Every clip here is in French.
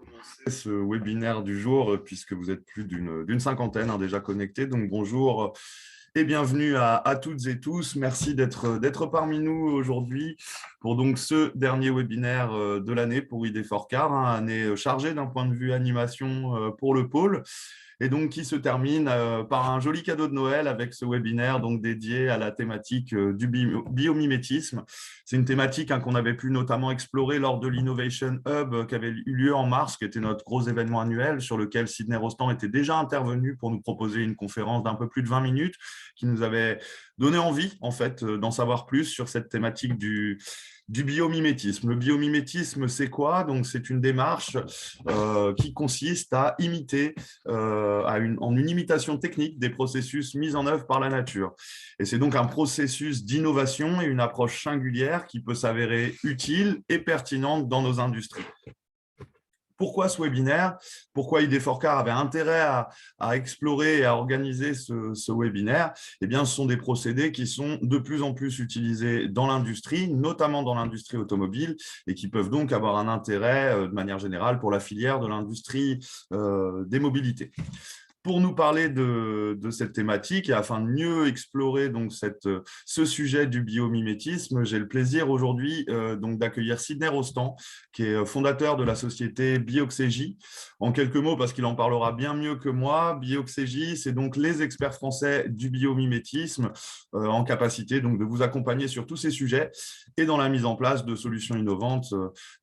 commencer ce webinaire du jour, puisque vous êtes plus d'une cinquantaine déjà connectés. Donc, bonjour et bienvenue à toutes et tous. Merci d'être parmi nous aujourd'hui pour donc ce dernier webinaire de l'année pour ID4Car, année chargée d'un point de vue animation pour le pôle. Et donc qui se termine par un joli cadeau de Noël avec ce webinaire donc dédié à la thématique du biomimétisme. C'est une thématique qu'on avait pu notamment explorer lors de l'Innovation Hub qui avait eu lieu en mars, qui était notre gros événement annuel sur lequel Sydney Rostand était déjà intervenu pour nous proposer une conférence d'un peu plus de 20 minutes qui nous avait donné envie en fait d'en savoir plus sur cette thématique du biomimétisme. Le biomimétisme, c'est quoi? Donc, c'est une démarche qui consiste à imiter, en une imitation technique des processus mis en œuvre par la nature. Et c'est donc un processus d'innovation et une approche singulière qui peut s'avérer utile et pertinente dans nos industries. Pourquoi ce webinaire? Pourquoi ID4Car avait intérêt à explorer et à organiser ce webinaire? Eh bien, ce sont des procédés qui sont de plus en plus utilisés dans l'industrie, notamment dans l'industrie automobile, et qui peuvent donc avoir un intérêt de manière générale pour la filière de l'industrie des mobilités. Pour nous parler de cette thématique et afin de mieux explorer donc ce sujet du biomimétisme, j'ai le plaisir aujourd'hui donc d'accueillir Sydney Rostand, qui est fondateur de la société Bioxégie. En quelques mots, parce qu'il en parlera bien mieux que moi, Bioxégie, c'est donc les experts français du biomimétisme en capacité donc de vous accompagner sur tous ces sujets et dans la mise en place de solutions innovantes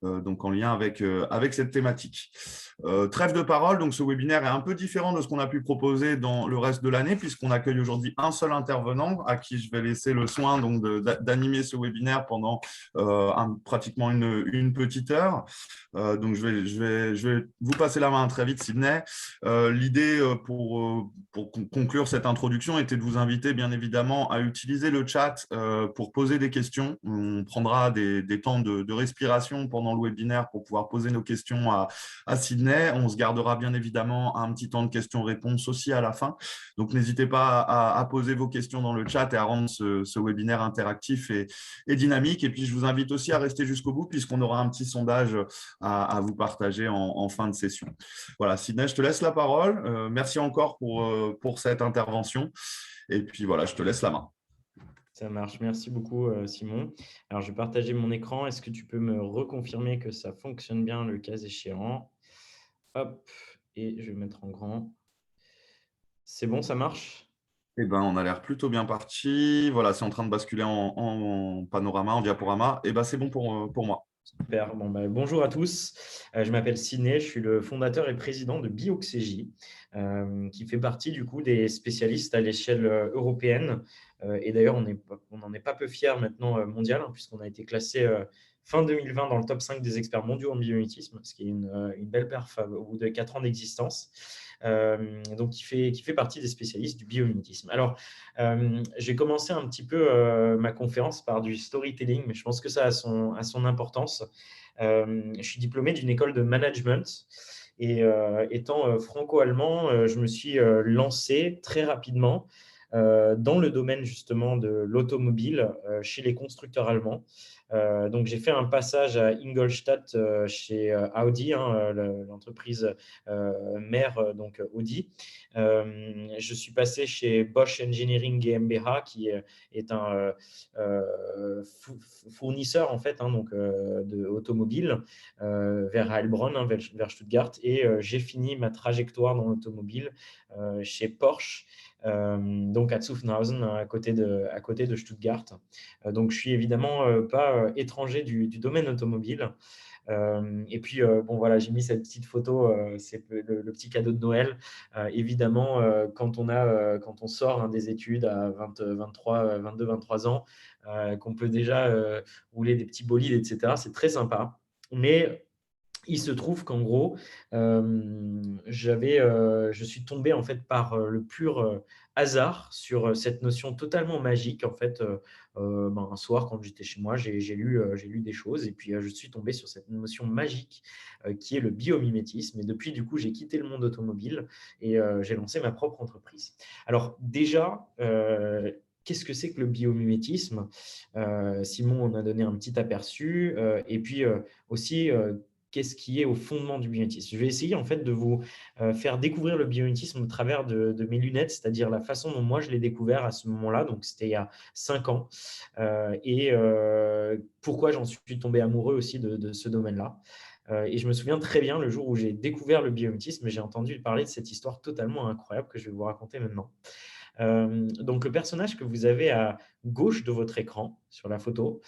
donc en lien avec cette thématique. Trêve de parole, donc ce webinaire est un peu différent de ce qu'on a pu proposer dans le reste de l'année, puisqu'on accueille aujourd'hui un seul intervenant à qui je vais laisser le soin d'animer ce webinaire pendant pratiquement une petite heure. Donc, je vais vous passer la main très vite, Sydney. L'idée pour conclure cette introduction était de vous inviter, bien évidemment, à utiliser le chat pour poser des questions. On prendra des temps de respiration pendant le webinaire pour pouvoir poser nos questions à Sydney. On se gardera bien évidemment un petit temps de questions-réponses aussi à la fin. Donc, n'hésitez pas à poser vos questions dans le chat et à rendre ce webinaire interactif et dynamique. Et puis, je vous invite aussi à rester jusqu'au bout puisqu'on aura un petit sondage à vous partager en fin de session. Voilà, Sydney, je te laisse la parole. Merci encore pour cette intervention. Et puis, voilà, je te laisse la main. Ça marche. Merci beaucoup, Simon. Alors, je vais partager mon écran. Est-ce que tu peux me reconfirmer que ça fonctionne bien le cas échéant? Hop, et je vais mettre en grand. C'est bon, ça marche? Eh ben, on a l'air plutôt bien parti. Voilà, c'est en train de basculer en panorama, en diaporama. Eh ben, c'est bon pour moi. Super. Bon, bonjour à tous. Je m'appelle Siné, je suis le fondateur et président de Bioxégie, qui fait partie du coup des spécialistes à l'échelle européenne. Et d'ailleurs, on n'en est pas peu fiers maintenant mondial, puisqu'on a été classé fin 2020 dans le top 5 des experts mondiaux en biomimétisme, ce qui est une belle perf au bout de 4 ans d'existence. Donc, qui fait partie des spécialistes du biomimétisme. Alors, j'ai commencé un petit peu ma conférence par du storytelling, mais je pense que ça a son importance. Je suis diplômé d'une école de management et étant franco-allemand, je me suis lancé très rapidement dans le domaine justement de l'automobile chez les constructeurs allemands. Donc, j'ai fait un passage à Ingolstadt chez Audi, l'entreprise mère donc Audi. Je suis passé chez Bosch Engineering GmbH, qui est un fournisseur en fait, donc de automobile vers Heilbronn, vers Stuttgart, et j'ai fini ma trajectoire dans l'automobile chez Porsche. Donc à Zuffenhausen, à côté de Stuttgart. Donc je suis évidemment pas étranger du domaine automobile. Et puis, bon, voilà, j'ai mis cette petite photo, c'est le petit cadeau de Noël. Évidemment, quand on sort des études à 22, 23 ans, qu'on peut déjà rouler des petits bolides, etc., c'est très sympa. Mais il se trouve qu'en gros, je suis tombé en fait par le pur hasard sur cette notion totalement magique. En fait, un soir, quand j'étais chez moi, j'ai lu des choses et puis je suis tombé sur cette notion magique qui est le biomimétisme. Et depuis, du coup, j'ai quitté le monde automobile et j'ai lancé ma propre entreprise. Alors déjà, qu'est-ce que c'est que le biomimétisme? Simon en a donné un petit aperçu. Et puis aussi, qu'est-ce qui est au fondement du biomimétisme. Je vais essayer en fait de vous faire découvrir le biomimétisme au travers de mes lunettes, c'est-à-dire la façon dont moi je l'ai découvert à ce moment-là, donc c'était il y a 5 ans, et pourquoi j'en suis tombé amoureux aussi de ce domaine-là. Et je me souviens très bien le jour où j'ai découvert le biomimétisme, j'ai entendu parler de cette histoire totalement incroyable que je vais vous raconter maintenant. Donc, le personnage que vous avez à gauche de votre écran sur la photo,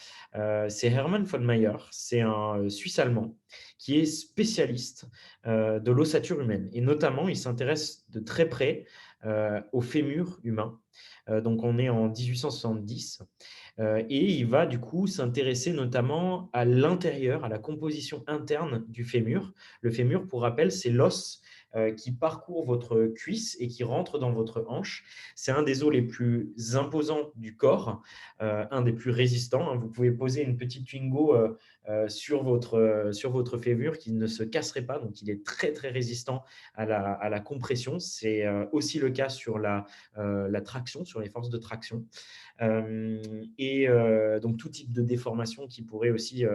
c'est Hermann von Meyer. C'est un Suisse allemand qui est spécialiste de l'ossature humaine. Et notamment, il s'intéresse de très près au fémur humain. Donc, on est en 1870. Et il va du coup s'intéresser notamment à l'intérieur, à la composition interne du fémur. Le fémur, pour rappel, c'est l'os qui parcourt votre cuisse et qui rentre dans votre hanche. C'est un des os les plus imposants du corps, un des plus résistants. Vous pouvez poser une petite Twingo sur votre fémur qui ne se casserait pas, donc il est très très résistant à la compression. C'est aussi le cas sur la traction, sur les forces de traction. Et donc tout type de déformation qui pourrait aussi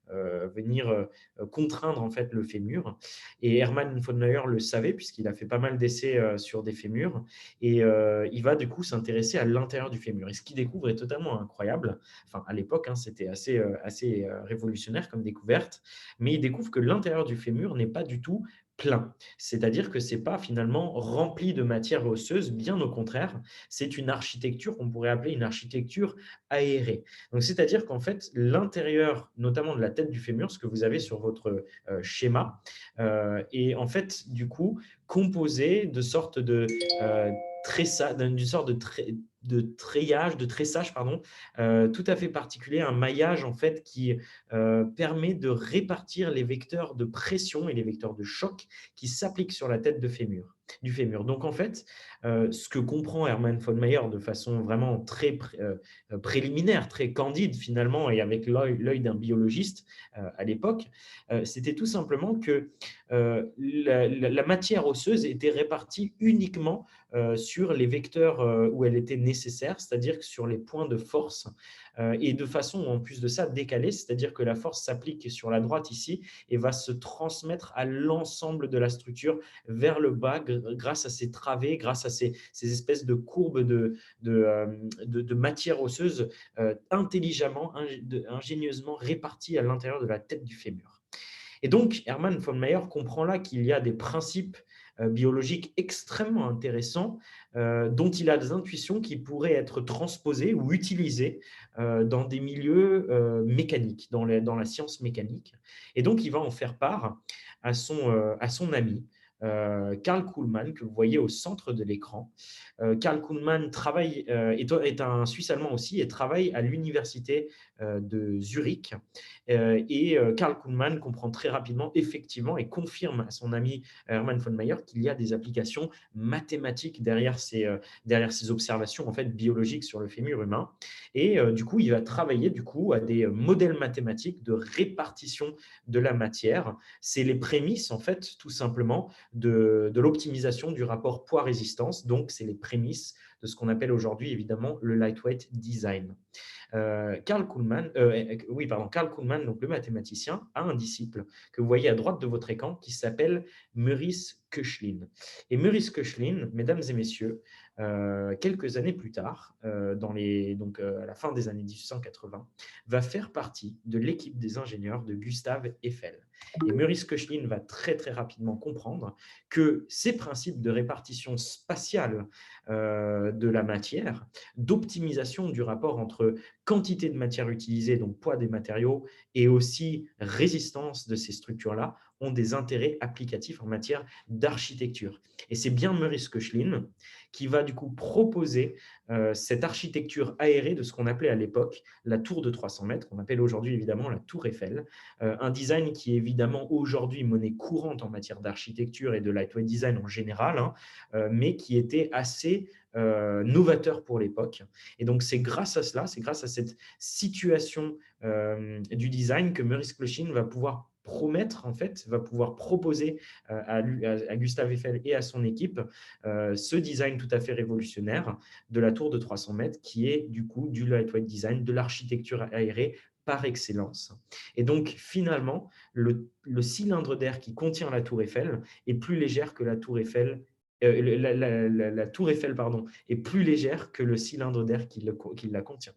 venir contraindre en fait le fémur. Et Hermann von Neuer le savait puisqu'il a fait pas mal d'essais sur des fémurs et il va du coup s'intéresser à l'intérieur du fémur. Et ce qu'il découvre est totalement incroyable. Enfin, à l'époque, c'était assez révolutionnaire comme découverte, mais il découvre que l'intérieur du fémur n'est pas du tout plein. C'est-à-dire que ce n'est pas finalement rempli de matière osseuse, bien au contraire, c'est une architecture qu'on pourrait appeler une architecture aérée. Donc, c'est-à-dire qu'en fait, l'intérieur, notamment de la tête du fémur, ce que vous avez sur votre schéma, est en fait, du coup, composé de sortes de d'une sorte de treillage, de tressage, pardon, tout à fait particulier, un maillage en fait qui permet de répartir les vecteurs de pression et les vecteurs de choc qui s'appliquent sur la tête du fémur. Donc en fait, ce que comprend Hermann von Meyer de façon vraiment très préliminaire, très candide finalement, et avec l'œil d'un biologiste à l'époque, c'était tout simplement que la matière osseuse était répartie uniquement sur les vecteurs où elle était nécessaire, c'est-à-dire que sur les points de force, et de façon en plus de ça décalée, c'est-à-dire que la force s'applique sur la droite ici et va se transmettre à l'ensemble de la structure vers le bas grâce à ces travées, grâce à ces espèces de courbes de matière osseuse intelligemment, ingénieusement réparties à l'intérieur de la tête du fémur. Et donc, Hermann von Meyer comprend là qu'il y a des principes biologiques extrêmement intéressants dont il a des intuitions qui pourraient être transposées ou utilisées dans des milieux mécaniques, dans la science mécanique. Et donc, il va en faire part à son ami, Karl Kuhlmann, que vous voyez au centre de l'écran. Karl Kuhlmann est un Suisse allemand aussi et travaille à l'université de Zurich. Et Karl Kuhlmann comprend très rapidement, effectivement, et confirme à son ami Hermann von Meyer qu'il y a des applications mathématiques derrière ces observations en fait, biologiques sur le fémur humain. Et du coup, il va travailler à des modèles mathématiques de répartition de la matière. C'est les prémices, en fait, tout simplement, de l'optimisation du rapport poids-résistance. Donc, c'est les prémices de ce qu'on appelle aujourd'hui, évidemment, le lightweight design. Karl Kuhlmann, donc le mathématicien, a un disciple que vous voyez à droite de votre écran qui s'appelle Maurice Koechlin. Et Maurice Koechlin, mesdames et messieurs, quelques années plus tard, à la fin des années 1880, va faire partie de l'équipe des ingénieurs de Gustave Eiffel. Et Maurice Koechlin va très très rapidement comprendre que ces principes de répartition spatiale de la matière, d'optimisation du rapport entre quantité de matière utilisée, donc poids des matériaux, et aussi résistance de ces structures-là, ont des intérêts applicatifs en matière d'architecture. Et c'est bien Maurice Koechlin qui va du coup proposer cette architecture aérée de ce qu'on appelait à l'époque la tour de 300 mètres, qu'on appelle aujourd'hui évidemment la tour Eiffel, un design qui est évidemment aujourd'hui monnaie courante en matière d'architecture et de lightweight design en général, mais qui était assez novateur pour l'époque. Et donc, c'est grâce à cela, c'est grâce à cette situation du design que Maurice Koechlin va pouvoir promettre, en fait, va pouvoir proposer à Gustave Eiffel et à son équipe ce design tout à fait révolutionnaire de la tour de 300 mètres, qui est du coup du lightweight design, de l'architecture aérée par excellence. Et donc, finalement, le cylindre d'air qui contient la tour Eiffel est plus légère que la tour Eiffel. La tour Eiffel pardon, est plus légère que le cylindre d'air qui la contient.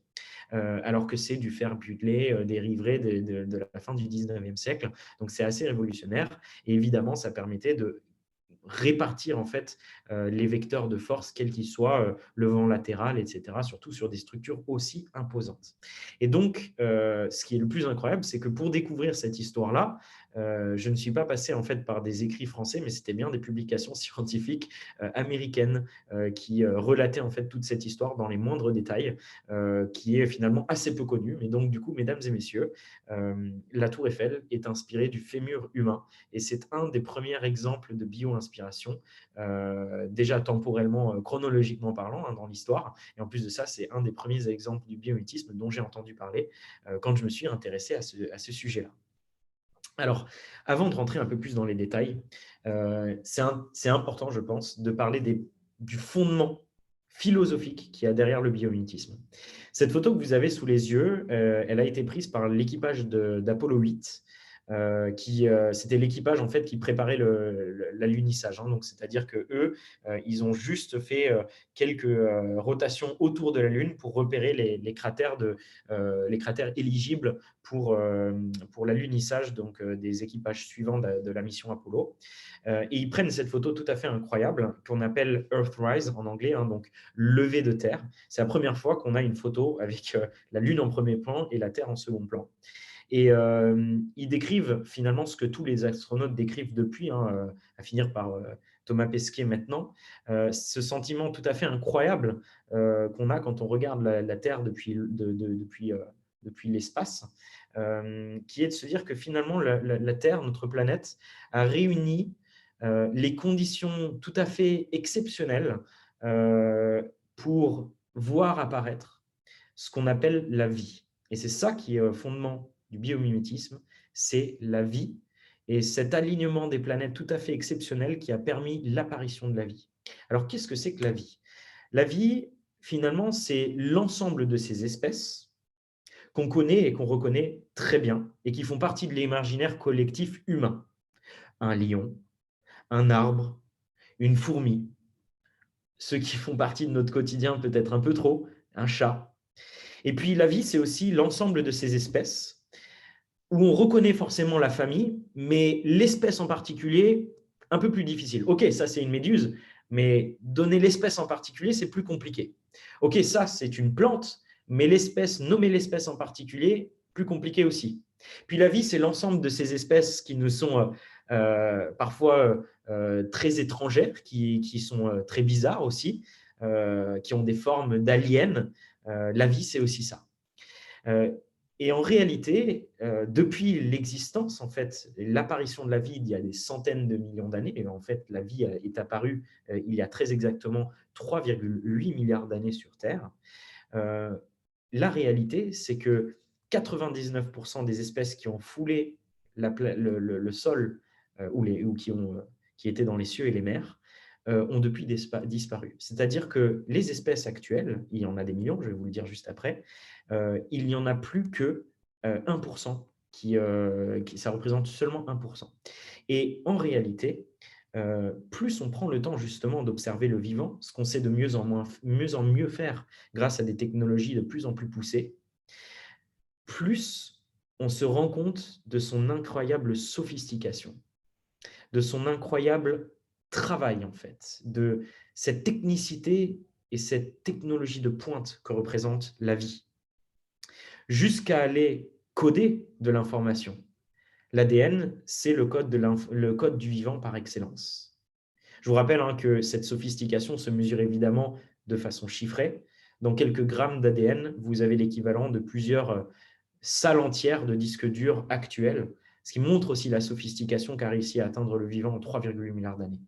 Alors que c'est du fer butelé dérivé de la fin du 19e siècle. Donc, c'est assez révolutionnaire. Et évidemment, ça permettait de répartir en fait les vecteurs de force, quels qu'ils soient, le vent latéral, etc., surtout sur des structures aussi imposantes. Et donc, ce qui est le plus incroyable, c'est que pour découvrir cette histoire-là, je ne suis pas passé en fait par des écrits français, mais c'était bien des publications scientifiques américaines qui relataient en fait toute cette histoire dans les moindres détails, qui est finalement assez peu connue. Et donc, du coup, mesdames et messieurs, la Tour Eiffel est inspirée du fémur humain, et c'est un des premiers exemples de bio-inspiration, déjà temporellement, chronologiquement parlant, dans l'histoire. Et en plus de ça, c'est un des premiers exemples du biomimétisme dont j'ai entendu parler quand je me suis intéressé à ce sujet-là. Alors, avant de rentrer un peu plus dans les détails, c'est important, je pense, de parler du fondement philosophique qu'il y a derrière le biomimétisme. Cette photo que vous avez sous les yeux, elle a été prise par l'équipage d'Apollo 8, c'était l'équipage en fait qui préparait l'alunissage. Donc, c'est-à-dire que eux, ils ont juste fait quelques rotations autour de la Lune pour repérer les cratères éligibles pour l'alunissage des équipages suivants de la mission Apollo. Et ils prennent cette photo tout à fait incroyable qu'on appelle Earthrise en anglais, donc lever de terre. C'est la première fois qu'on a une photo avec la Lune en premier plan et la Terre en second plan. Et ils décrivent finalement ce que tous les astronautes décrivent depuis, à finir par Thomas Pesquet maintenant, ce sentiment tout à fait incroyable qu'on a quand on regarde la Terre depuis l'espace, qui est de se dire que finalement la Terre, notre planète, a réuni les conditions tout à fait exceptionnelles pour voir apparaître ce qu'on appelle la vie. Et c'est ça qui est au fondement du biomimétisme, c'est la vie et cet alignement des planètes tout à fait exceptionnel qui a permis l'apparition de la vie. Alors, qu'est-ce que c'est que la vie? La vie, finalement, c'est l'ensemble de ces espèces qu'on connaît et qu'on reconnaît très bien et qui font partie de l'imaginaire collectif humain. Un lion, un arbre, une fourmi, ceux qui font partie de notre quotidien peut-être un peu trop, un chat. Et puis la vie, c'est aussi l'ensemble de ces espèces où on reconnaît forcément la famille, mais l'espèce en particulier, un peu plus difficile. Ok, ça c'est une méduse, mais donner l'espèce en particulier, c'est plus compliqué. Ok, ça c'est une plante, mais nommer l'espèce en particulier, plus compliqué aussi. Puis la vie, c'est l'ensemble de ces espèces qui nous sont parfois très étrangères, qui sont très bizarres aussi, qui ont des formes d'aliens. La vie, c'est aussi ça. Et en réalité, depuis l'existence, en fait, l'apparition de la vie il y a des centaines de millions d'années, et en fait, la vie est apparue il y a très exactement 3,8 milliards d'années sur Terre. La réalité, c'est que 99% des espèces qui ont foulé le sol ou qui étaient dans les cieux et les mers ont depuis disparu. C'est-à-dire que les espèces actuelles, il y en a des millions, je vais vous le dire juste après, il n'y en a plus que 1%, ça représente seulement 1%. Et en réalité, plus on prend le temps justement d'observer le vivant, ce qu'on sait de mieux en mieux faire grâce à des technologies de plus en plus poussées, plus on se rend compte de son incroyable sophistication, de son incroyable travail en fait, de cette technicité et cette technologie de pointe que représente la vie, jusqu'à aller coder de l'information. L'ADN, c'est le code du vivant par excellence. Je vous rappelle que cette sophistication se mesure évidemment de façon chiffrée. Dans quelques grammes d'ADN, vous avez l'équivalent de plusieurs salles entières de disques durs actuels, ce qui montre aussi la sophistication qu'a réussi à atteindre le vivant en 3,8 milliards d'années.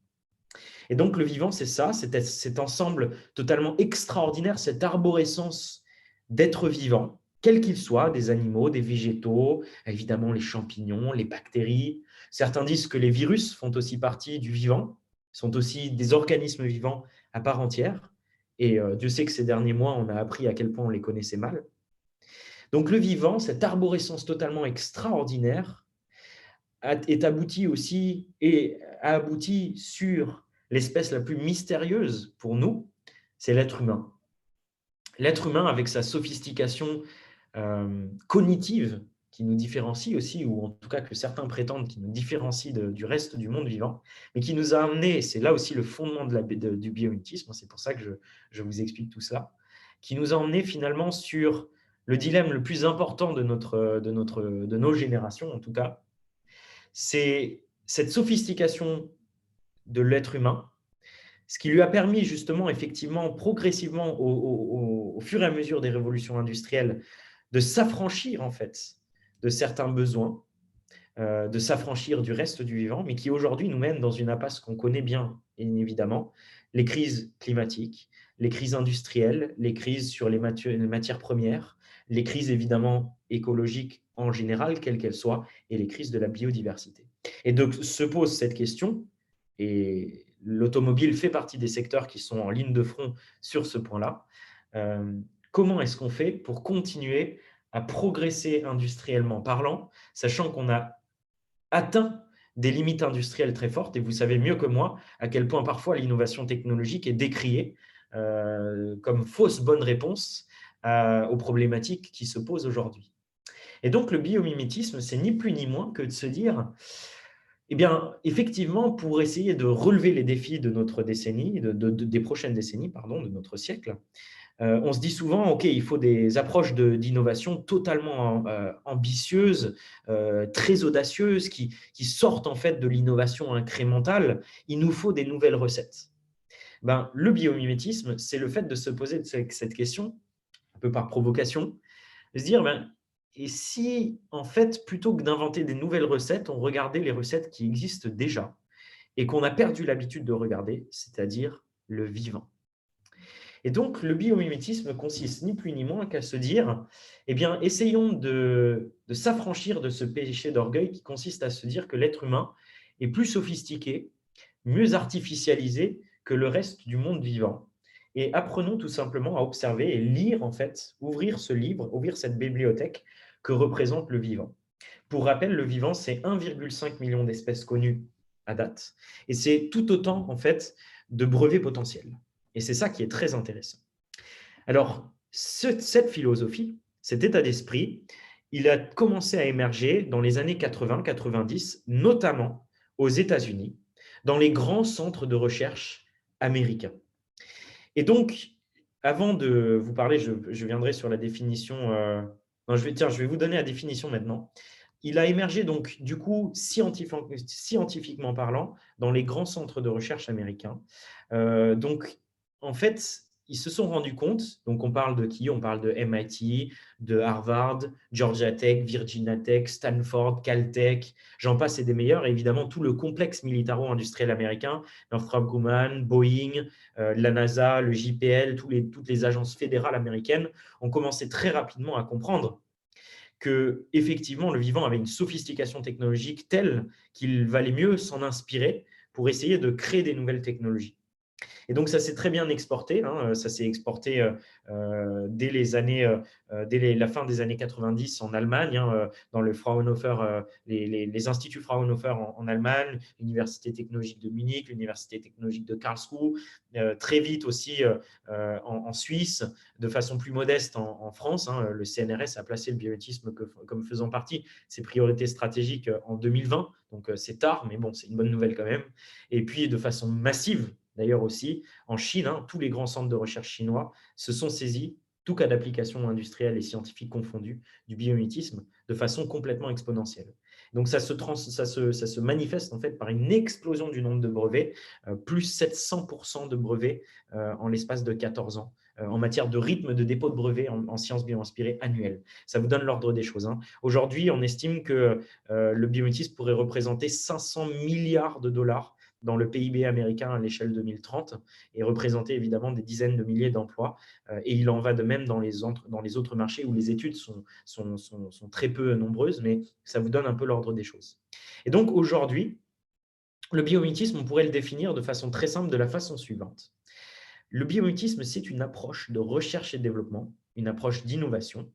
Et donc, le vivant, c'est ça, c'est cet ensemble totalement extraordinaire, cette arborescence d'êtres vivants quels qu'ils soient, des animaux, des végétaux, évidemment les champignons, les bactéries. Certains disent que les virus font aussi partie du vivant, sont aussi des organismes vivants à part entière. Et Dieu sait que ces derniers mois, on a appris à quel point on les connaissait mal. Donc le vivant, cette arborescence totalement extraordinaire, est abouti aussi et a abouti sur l'espèce la plus mystérieuse pour nous, c'est l'être humain. L'être humain, avec sa sophistication cognitive qui nous différencie aussi, ou en tout cas que certains prétendent qui nous différencie du reste du monde vivant, mais qui nous a amené, c'est là aussi le fondement du biomimétisme, c'est pour ça que je vous explique tout cela, qui nous a emmené finalement sur le dilemme le plus important de nos générations, en tout cas, c'est cette sophistication de l'être humain, ce qui lui a permis justement, effectivement, progressivement, au fur et à mesure des révolutions industrielles, de s'affranchir en fait de certains besoins, de s'affranchir du reste du vivant, mais qui aujourd'hui nous mène dans une impasse qu'on connaît bien, évidemment, les crises climatiques, les crises industrielles, les crises sur les matières premières, les crises évidemment écologiques en général, quelles qu'elles soient, et les crises de la biodiversité. Et donc se pose cette question, et l'automobile fait partie des secteurs qui sont en ligne de front sur ce point-là. Comment est-ce qu'on fait pour continuer à progresser industriellement parlant, sachant qu'on a atteint des limites industrielles très fortes, et vous savez mieux que moi à quel point parfois l'innovation technologique est décriée comme fausse bonne réponse aux problématiques qui se posent aujourd'hui. Et donc le biomimétisme, c'est ni plus ni moins que de se dire, eh bien, effectivement, pour essayer de relever les défis de notre décennie, des prochaines décennies, pardon, de notre siècle, on se dit souvent, OK, il faut des approches d'innovation totalement ambitieuses, très audacieuses, qui sortent en fait de l'innovation incrémentale. Il nous faut des nouvelles recettes. Ben, le biomimétisme, c'est le fait de se poser cette question, un peu par provocation, de se dire, ben, et si, en fait, plutôt que d'inventer des nouvelles recettes, on regardait les recettes qui existent déjà et qu'on a perdu l'habitude de regarder, c'est-à-dire le vivant. Et donc, le biomimétisme consiste ni plus ni moins qu'à se dire, eh bien, essayons de s'affranchir de ce péché d'orgueil qui consiste à se dire que l'être humain est plus sophistiqué, mieux artificialisé que le reste du monde vivant. Et apprenons tout simplement à observer et lire, en fait, ouvrir ce livre, ouvrir cette bibliothèque que représente le vivant. Pour rappel, le vivant, c'est 1,5 million d'espèces connues à date, et c'est tout autant, en fait, de brevets potentiels. Et c'est ça qui est très intéressant. Alors, cette philosophie, cet état d'esprit, il a commencé à émerger dans les années 80-90, notamment aux États-Unis, dans les grands centres de recherche américains. Et donc, avant de vous parler, je viendrai sur la définition. Non, je vais vous donner la définition maintenant. Il a émergé donc, du coup, scientifiquement parlant, dans les grands centres de recherche américains. Donc, en fait, ils se sont rendus compte, donc on parle de qui? On parle de MIT, de Harvard, Georgia Tech, Virginia Tech, Stanford, Caltech, j'en passe et des meilleurs, et évidemment tout le complexe militaro-industriel américain, Northrop Grumman, Boeing, la NASA, le JPL, toutes les agences fédérales américaines ont commencé très rapidement à comprendre que effectivement le vivant avait une sophistication technologique telle qu'il valait mieux s'en inspirer pour essayer de créer des nouvelles technologies. Et donc, ça s'est très bien exporté. Ça s'est exporté dès la fin des années 90 en Allemagne, dans le Fraunhofer, les instituts Fraunhofer en Allemagne, l'Université technologique de Munich, l'Université technologique de Karlsruhe, très vite aussi en Suisse, de façon plus modeste en France. Le CNRS a placé le biométisme comme faisant partie de ses priorités stratégiques en 2020. Donc, c'est tard, mais bon, c'est une bonne nouvelle quand même. Et puis, de façon massive, d'ailleurs aussi, en Chine, tous les grands centres de recherche chinois se sont saisis, tout cas d'applications industrielles et scientifiques confondues, du biomimétisme de façon complètement exponentielle. Donc, ça se manifeste en fait par une explosion du nombre de brevets, plus 700% de brevets en l'espace de 14 ans, en matière de rythme de dépôt de brevets en sciences bio-inspirées annuelles. Ça vous donne l'ordre des choses. Aujourd'hui, on estime que le biomimétisme pourrait représenter 500 milliards de dollars dans le PIB américain à l'échelle 2030 et représenter évidemment des dizaines de milliers d'emplois. Et il en va de même dans les autres marchés où les études sont très peu nombreuses, mais ça vous donne un peu l'ordre des choses. Et donc aujourd'hui, le biomimétisme, on pourrait le définir de façon très simple de la façon suivante. Le biomimétisme, c'est une approche de recherche et développement, une approche d'innovation,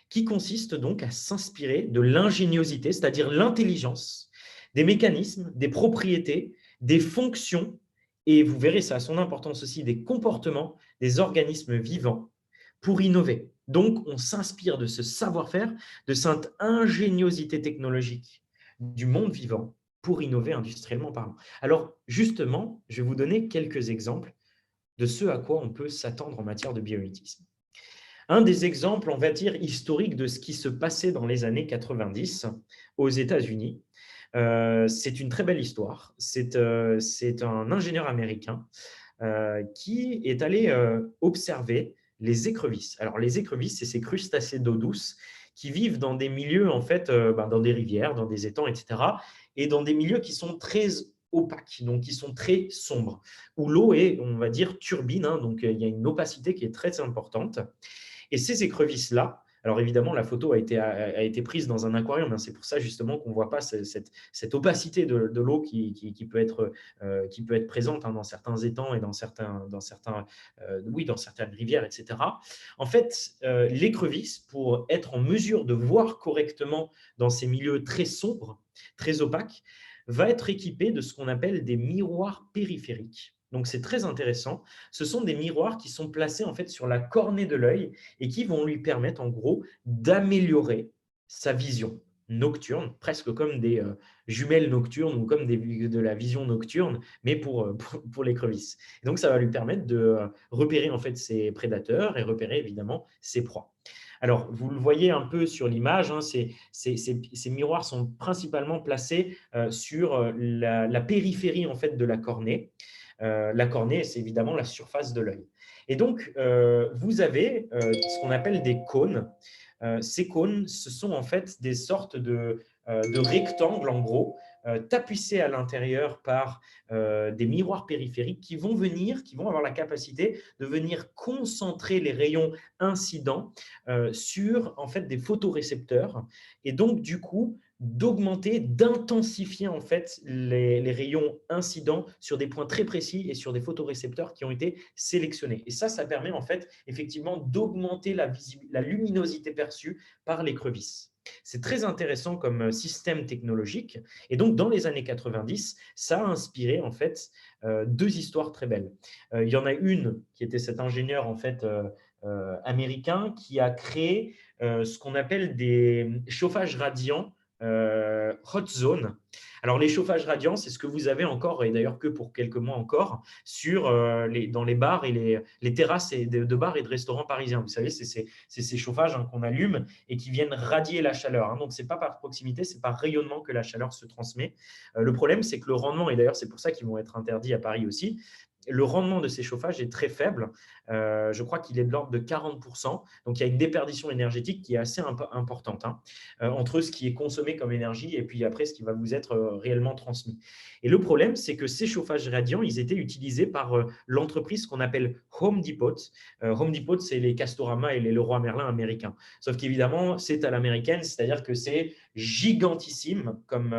qui consiste donc à s'inspirer de l'ingéniosité, c'est-à-dire l'intelligence, des mécanismes, des propriétés, des fonctions, et vous verrez, ça a son importance aussi, des comportements des organismes vivants pour innover. Donc, on s'inspire de ce savoir-faire, de cette ingéniosité technologique du monde vivant pour innover industriellement parlant. Alors, justement, je vais vous donner quelques exemples de ce à quoi on peut s'attendre en matière de biomimétisme. Un des exemples, on va dire, historiques de ce qui se passait dans les années 90 aux États-Unis, c'est une très belle histoire. C'est un ingénieur américain qui est allé observer les écrevisses. Alors, les écrevisses, c'est ces crustacés d'eau douce qui vivent dans des milieux, en fait, dans des rivières, dans des étangs, etc., et dans des milieux qui sont très opaques, donc qui sont très sombres, où l'eau est, on va dire, turbine, hein, donc il y a une opacité qui est très importante. Et ces écrevisses-là, alors évidemment, la photo a été prise dans un aquarium, hein, c'est pour ça justement qu'on ne voit pas cette opacité de l'eau qui peut être présente, hein, dans certains étangs et dans certaines rivières, etc. En fait, l'écrevisse, pour être en mesure de voir correctement dans ces milieux très sombres, très opaques, va être équipée de ce qu'on appelle des miroirs périphériques. Donc, c'est très intéressant. Ce sont des miroirs qui sont placés en fait sur la cornée de l'œil et qui vont lui permettre en gros d'améliorer sa vision nocturne, presque comme des jumelles nocturnes ou comme de la vision nocturne, mais pour l'écrevisse. Et donc, ça va lui permettre de repérer en fait ses prédateurs et repérer évidemment ses proies. Alors, vous le voyez un peu sur l'image, hein, ces miroirs sont principalement placés sur la périphérie en fait de la cornée. La cornée, c'est évidemment la surface de l'œil. Et donc, vous avez ce qu'on appelle des cônes. Ces cônes, ce sont en fait des sortes de rectangles, en gros, tapissés à l'intérieur par des miroirs périphériques qui vont avoir la capacité de venir concentrer les rayons incidents sur en fait des photorécepteurs. Et donc, du coup, d'augmenter, d'intensifier en fait les rayons incidents sur des points très précis et sur des photorécepteurs qui ont été sélectionnés. Et ça permet en fait effectivement d'augmenter la luminosité perçue par l'écrevisse. C'est très intéressant comme système technologique. Et donc, dans les années 90, ça a inspiré en fait deux histoires très belles. Il y en a une qui était cet ingénieur en fait américain qui a créé ce qu'on appelle des chauffages radiants hot zone. Alors, les chauffages radiants, c'est ce que vous avez encore, et d'ailleurs que pour quelques mois encore, dans les bars et les terrasses de bars et de restaurants parisiens. Vous savez, c'est ces chauffages, hein, qu'on allume et qui viennent radier la chaleur, hein. Donc, ce n'est pas par proximité, c'est par rayonnement que la chaleur se transmet. Le problème, c'est que le rendement, et d'ailleurs c'est pour ça qu'ils vont être interdits à Paris aussi, le rendement de ces chauffages est très faible. Je crois qu'il est de l'ordre de 40%. Donc, il y a une déperdition énergétique qui est assez importante, hein, entre ce qui est consommé comme énergie et puis après ce qui va vous être réellement transmis. Et le problème, c'est que ces chauffages radiants, ils étaient utilisés par l'entreprise qu'on appelle Home Depot. Home Depot, c'est les Castorama et les Leroy Merlin américains. Sauf qu'évidemment, c'est à l'américaine, c'est-à-dire que c'est gigantissime comme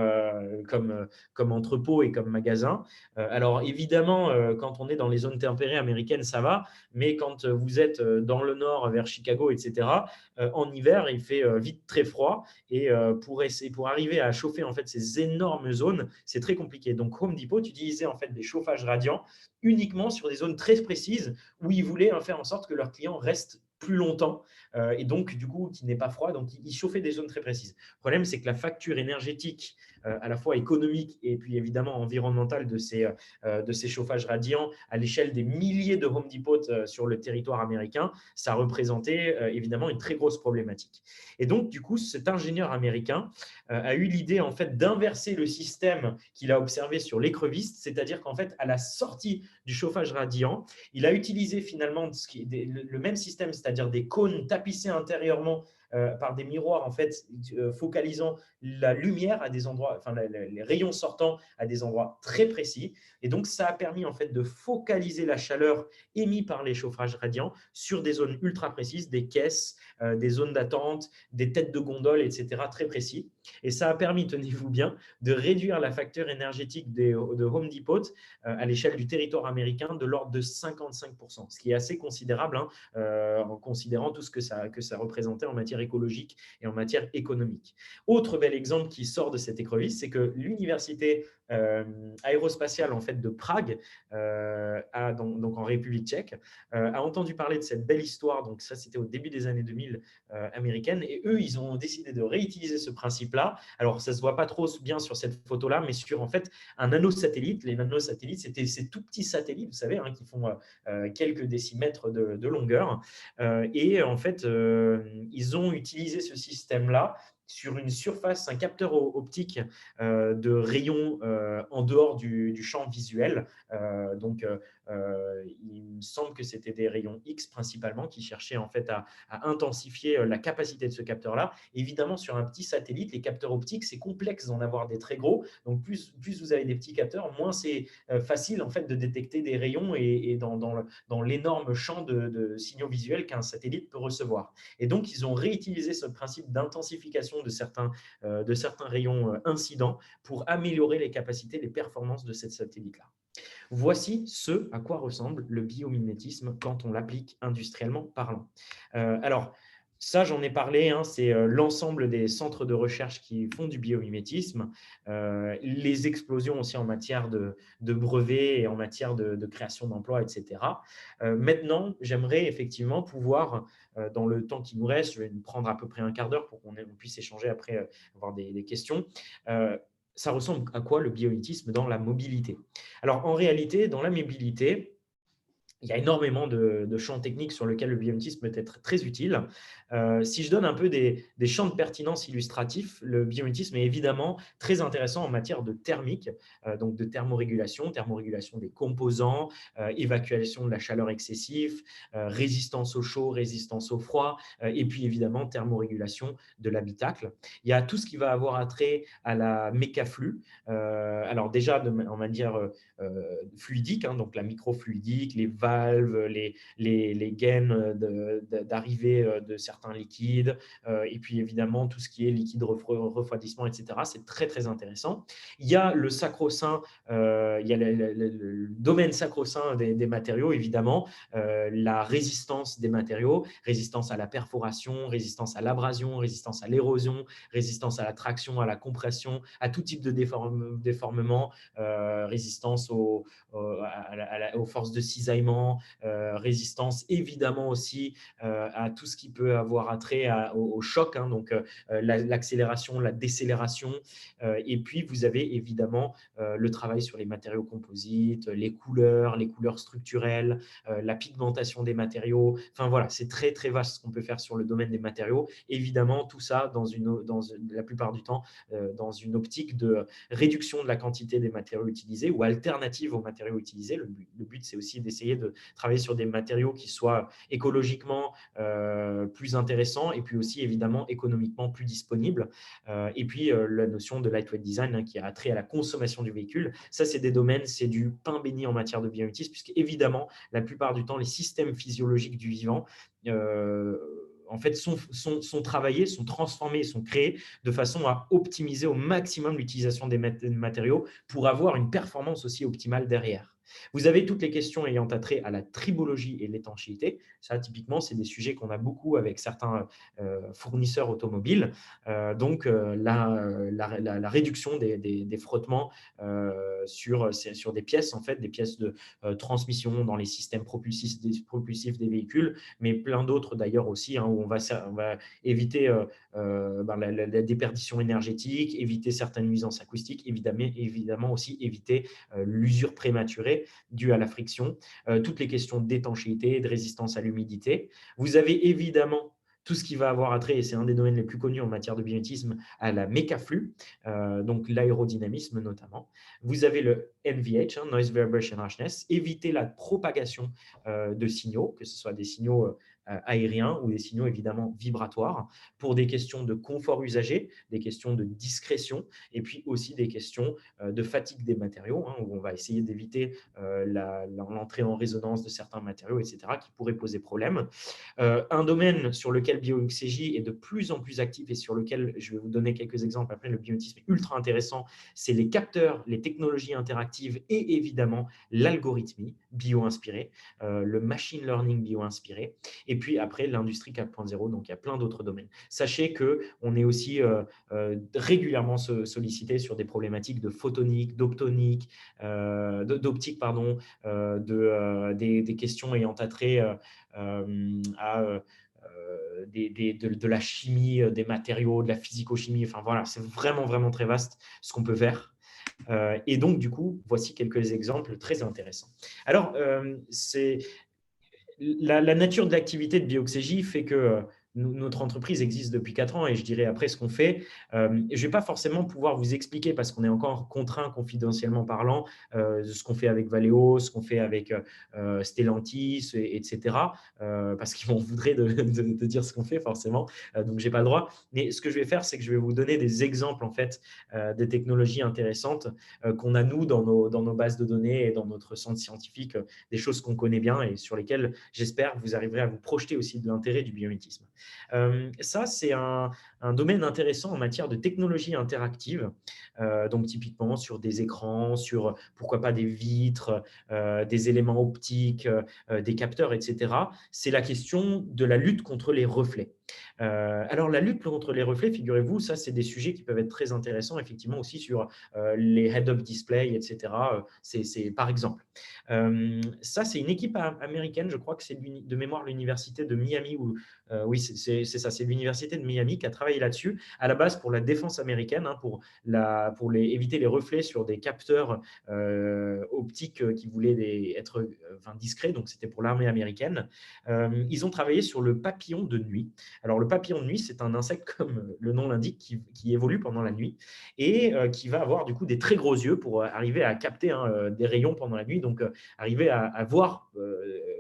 entrepôt et comme magasin. Alors évidemment, quand on est dans les zones tempérées américaines, ça va, mais quand vous êtes dans le nord, vers Chicago, etc., en hiver, il fait vite très froid et pour arriver à chauffer en fait ces énormes zones, c'est très compliqué. Donc Home Depot utilisait en fait des chauffages radiants uniquement sur des zones très précises où ils voulaient faire en sorte que leurs clients restent plus longtemps et donc du coup qui n'est pas froid, donc ils chauffaient des zones très précises. Le problème, c'est que la facture énergétique à la fois économique et puis évidemment environnementale de ces chauffages radiants à l'échelle des milliers de Home Depot sur le territoire américain, ça représentait évidemment une très grosse problématique. Et donc du coup, cet ingénieur américain a eu l'idée en fait d'inverser le système qu'il a observé sur l'écrevisse, c'est-à-dire qu'en fait à la sortie du chauffage radiant, il a utilisé finalement le même système, c'est-à-dire des cônes tapissés intérieurement par des miroirs en fait, focalisant la lumière à des endroits, enfin les rayons sortants à des endroits très précis. Et donc, ça a permis en fait de focaliser la chaleur émise par les chauffages radiants sur des zones ultra précises, des caisses, des zones d'attente, des têtes de gondole, etc. très précis. Et ça a permis, tenez-vous bien, de réduire la facture énergétique de Home Depot à l'échelle du territoire américain de l'ordre de 55%, ce qui est assez considérable en considérant tout ce que ça représentait en matière écologique et en matière économique. Autre bel exemple qui sort de cette écrevisse, c'est que l'université aérospatiale en fait, de Prague, donc en République tchèque, a entendu parler de cette belle histoire, donc ça c'était au début des années 2000 américaine, et eux, ils ont décidé de réutiliser ce principe-là. Alors, ça ne se voit pas trop bien sur cette photo-là, mais sur en fait un nanosatellite. Les nanosatellites, c'était ces tout petits satellites, vous savez, qui font quelques décimètres de longueur. Et en fait, ils ont utilisé ce système-là sur une surface, un capteur optique de rayons en dehors du champ visuel. Donc, il me semble que c'était des rayons X principalement qui cherchaient en fait à intensifier la capacité de ce capteur-là. Évidemment, sur un petit satellite, les capteurs optiques, c'est complexe d'en avoir des très gros. Donc, plus vous avez des petits capteurs, moins c'est facile en fait de détecter des rayons et dans l'énorme champ de signaux visuels qu'un satellite peut recevoir. Et donc, ils ont réutilisé ce principe d'intensification de certains rayons incidents pour améliorer les capacités, les performances de cette satellite-là. Voici ce à quoi ressemble le biomimétisme quand on l'applique industriellement parlant. Alors, ça, j'en ai parlé, c'est l'ensemble des centres de recherche qui font du biomimétisme, les explosions aussi en matière de brevets et en matière de création d'emplois, etc. Maintenant, j'aimerais effectivement pouvoir, dans le temps qui nous reste, je vais nous prendre à peu près un quart d'heure pour qu'on puisse échanger après, avoir des questions. Ça ressemble à quoi le biomimétisme dans la mobilité? Alors, en réalité, dans la mobilité, il y a énormément de champs techniques sur lesquels le biomimétisme peut être très utile. Si je donne un peu des champs de pertinence illustratifs, le biomimétisme est évidemment très intéressant en matière de thermique, donc de thermorégulation des composants, évacuation de la chaleur excessive, résistance au chaud, résistance au froid, et puis évidemment thermorégulation de l'habitacle. Il y a tout ce qui va avoir attrait à la mécaflux. Alors déjà, en manière fluidique, donc la microfluidique, les valves, les gaines d'arrivée de certains liquides, et puis évidemment tout ce qui est liquide refroidissement, etc. C'est très, très intéressant. Il y a le sacro-saint, il y a le domaine sacro-saint des matériaux, évidemment, la résistance des matériaux, résistance à la perforation, résistance à l'abrasion, résistance à l'érosion, résistance à la traction, à la compression, à tout type de déformement, résistance aux forces de cisaillement, résistance évidemment aussi à tout ce qui peut avoir attrait au choc, donc l'accélération, la décélération. Et puis, vous avez évidemment le travail sur les matériaux composites, les couleurs structurelles, la pigmentation des matériaux. Enfin voilà, c'est très, très vaste ce qu'on peut faire sur le domaine des matériaux. Évidemment, tout ça la plupart du temps dans une optique de réduction de la quantité des matériaux utilisés ou alternative aux matériaux utilisés. Le but, c'est aussi d'essayer de travailler sur des matériaux qui soient écologiquement plus intéressants et puis aussi évidemment économiquement plus disponibles. Et puis la notion de lightweight design qui a trait à la consommation du véhicule. Ça, c'est des domaines, c'est du pain béni en matière de biomimétisme, puisque évidemment, la plupart du temps, les systèmes physiologiques du vivant en fait, sont travaillés, sont transformés, sont créés de façon à optimiser au maximum l'utilisation des matériaux pour avoir une performance aussi optimale derrière. Vous avez toutes les questions ayant attrait à la tribologie et l'étanchéité. Ça, typiquement, c'est des sujets qu'on a beaucoup avec certains fournisseurs automobiles. Donc, la réduction des frottements sur des pièces, en fait, des pièces de transmission dans les systèmes propulsifs des véhicules, mais plein d'autres d'ailleurs aussi, où on va éviter la déperdition énergétique, éviter certaines nuisances acoustiques, évidemment aussi éviter l'usure prématurée due à la friction, toutes les questions d'étanchéité, de résistance à l'humidité. Vous avez évidemment tout ce qui va avoir attrait, et c'est un des domaines les plus connus en matière de biomimétisme, à la mécaflux, donc l'aérodynamisme notamment. Vous avez le NVH, Noise Vibration Harshness, éviter la propagation de signaux, que ce soit des signaux aériens ou des signaux évidemment vibratoires, pour des questions de confort usager, des questions de discrétion et puis aussi des questions de fatigue des matériaux, où on va essayer d'éviter l'entrée en résonance de certains matériaux, etc., qui pourraient poser problème. Un domaine sur lequel BioXCJ est de plus en plus actif et sur lequel je vais vous donner quelques exemples après, le biométisme est ultra intéressant, c'est les capteurs, les technologies interactives et évidemment l'algorithmie bio-inspirée, le machine learning bio-inspiré, et puis après l'industrie 4.0, donc il y a plein d'autres domaines. Sachez qu'on est aussi régulièrement sollicité sur des problématiques de photonique, d'optonique, d'optique, pardon, des questions ayant attrait à de la chimie, des matériaux, de la physico-chimie. Enfin voilà, c'est vraiment, vraiment très vaste ce qu'on peut faire. Et donc, du coup, voici quelques exemples très intéressants. Alors, la nature de l'activité de Bioxégie fait que notre entreprise existe depuis 4 ans et je dirais après ce qu'on fait. Je ne vais pas forcément pouvoir vous expliquer parce qu'on est encore contraint confidentiellement parlant de ce qu'on fait avec Valeo, ce qu'on fait avec Stellantis, etc. Parce qu'ils m'en voudraient de dire ce qu'on fait forcément. Donc, je n'ai pas le droit. Mais ce que je vais faire, c'est que je vais vous donner des exemples en fait des technologies intéressantes qu'on a nous dans nos bases de données et dans notre centre scientifique, des choses qu'on connaît bien et sur lesquelles j'espère que vous arriverez à vous projeter aussi de l'intérêt du biométisme. Ça, c'est un domaine intéressant en matière de technologie interactive, donc typiquement sur des écrans, sur pourquoi pas des vitres, des éléments optiques, des capteurs, etc. C'est la question de la lutte contre les reflets. Alors, la lutte contre les reflets, figurez-vous, ça, c'est des sujets qui peuvent être très intéressants, effectivement, aussi sur les head-up displays, etc. C'est par exemple. Ça, c'est une équipe américaine, je crois que c'est de mémoire l'université de Miami, oui, c'est ça, c'est l'université de Miami qui a travaillé là-dessus, à la base pour la défense américaine, pour éviter les reflets sur des capteurs optiques qui voulaient être discrets, donc c'était pour l'armée américaine. Ils ont travaillé sur le papillon de nuit. Alors, le papillon de nuit, c'est un insecte, comme le nom l'indique, qui évolue pendant la nuit et qui va avoir du coup des très gros yeux pour arriver à capter des rayons pendant la nuit, donc arriver à voir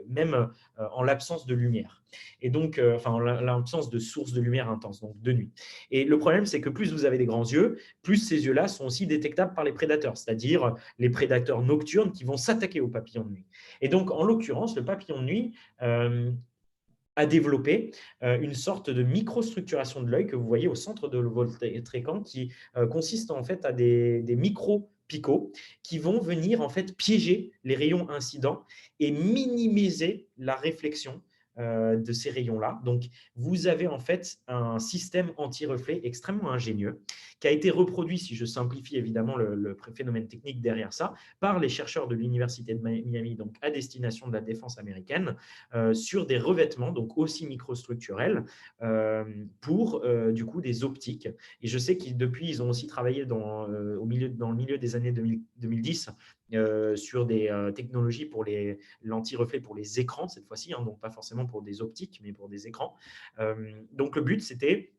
même en l'absence de lumière. Et donc, en l'absence de source de lumière intense, donc de nuit. Et le problème, c'est que plus vous avez des grands yeux, plus ces yeux-là sont aussi détectables par les prédateurs, c'est-à-dire les prédateurs nocturnes qui vont s'attaquer aux papillons de nuit. Et donc, en l'occurrence, le papillon de nuit a développé une sorte de microstructuration de l'œil que vous voyez au centre de votre écran qui consiste en fait à des micro-picots qui vont venir en fait piéger les rayons incidents et minimiser la réflexion de ces rayons-là. Donc, vous avez en fait un système anti-reflet extrêmement ingénieux qui a été reproduit, si je simplifie évidemment le phénomène technique derrière ça, par les chercheurs de l'université de Miami, donc à destination de la défense américaine, sur des revêtements, donc aussi microstructurels, pour du coup des optiques. Et je sais qu'ils depuis, ils ont aussi travaillé dans le milieu des années 2010 sur des technologies pour l'anti-reflet pour les écrans cette fois-ci, donc pas forcément pour des optiques, mais pour des écrans. Donc le but, c'était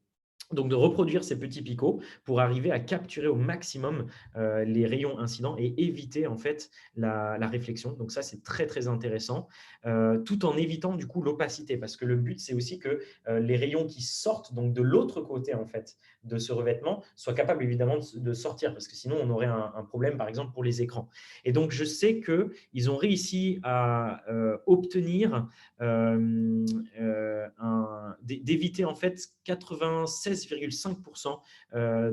donc de reproduire ces petits picots pour arriver à capturer au maximum les rayons incidents et éviter en fait la réflexion. Donc ça, c'est très très intéressant, tout en évitant du coup l'opacité, parce que le but, c'est aussi que les rayons qui sortent donc de l'autre côté en fait de ce revêtement soient capables évidemment de sortir, parce que sinon on aurait un problème par exemple pour les écrans. Et donc je sais qu'ils ont réussi à obtenir d'éviter en fait 96,5%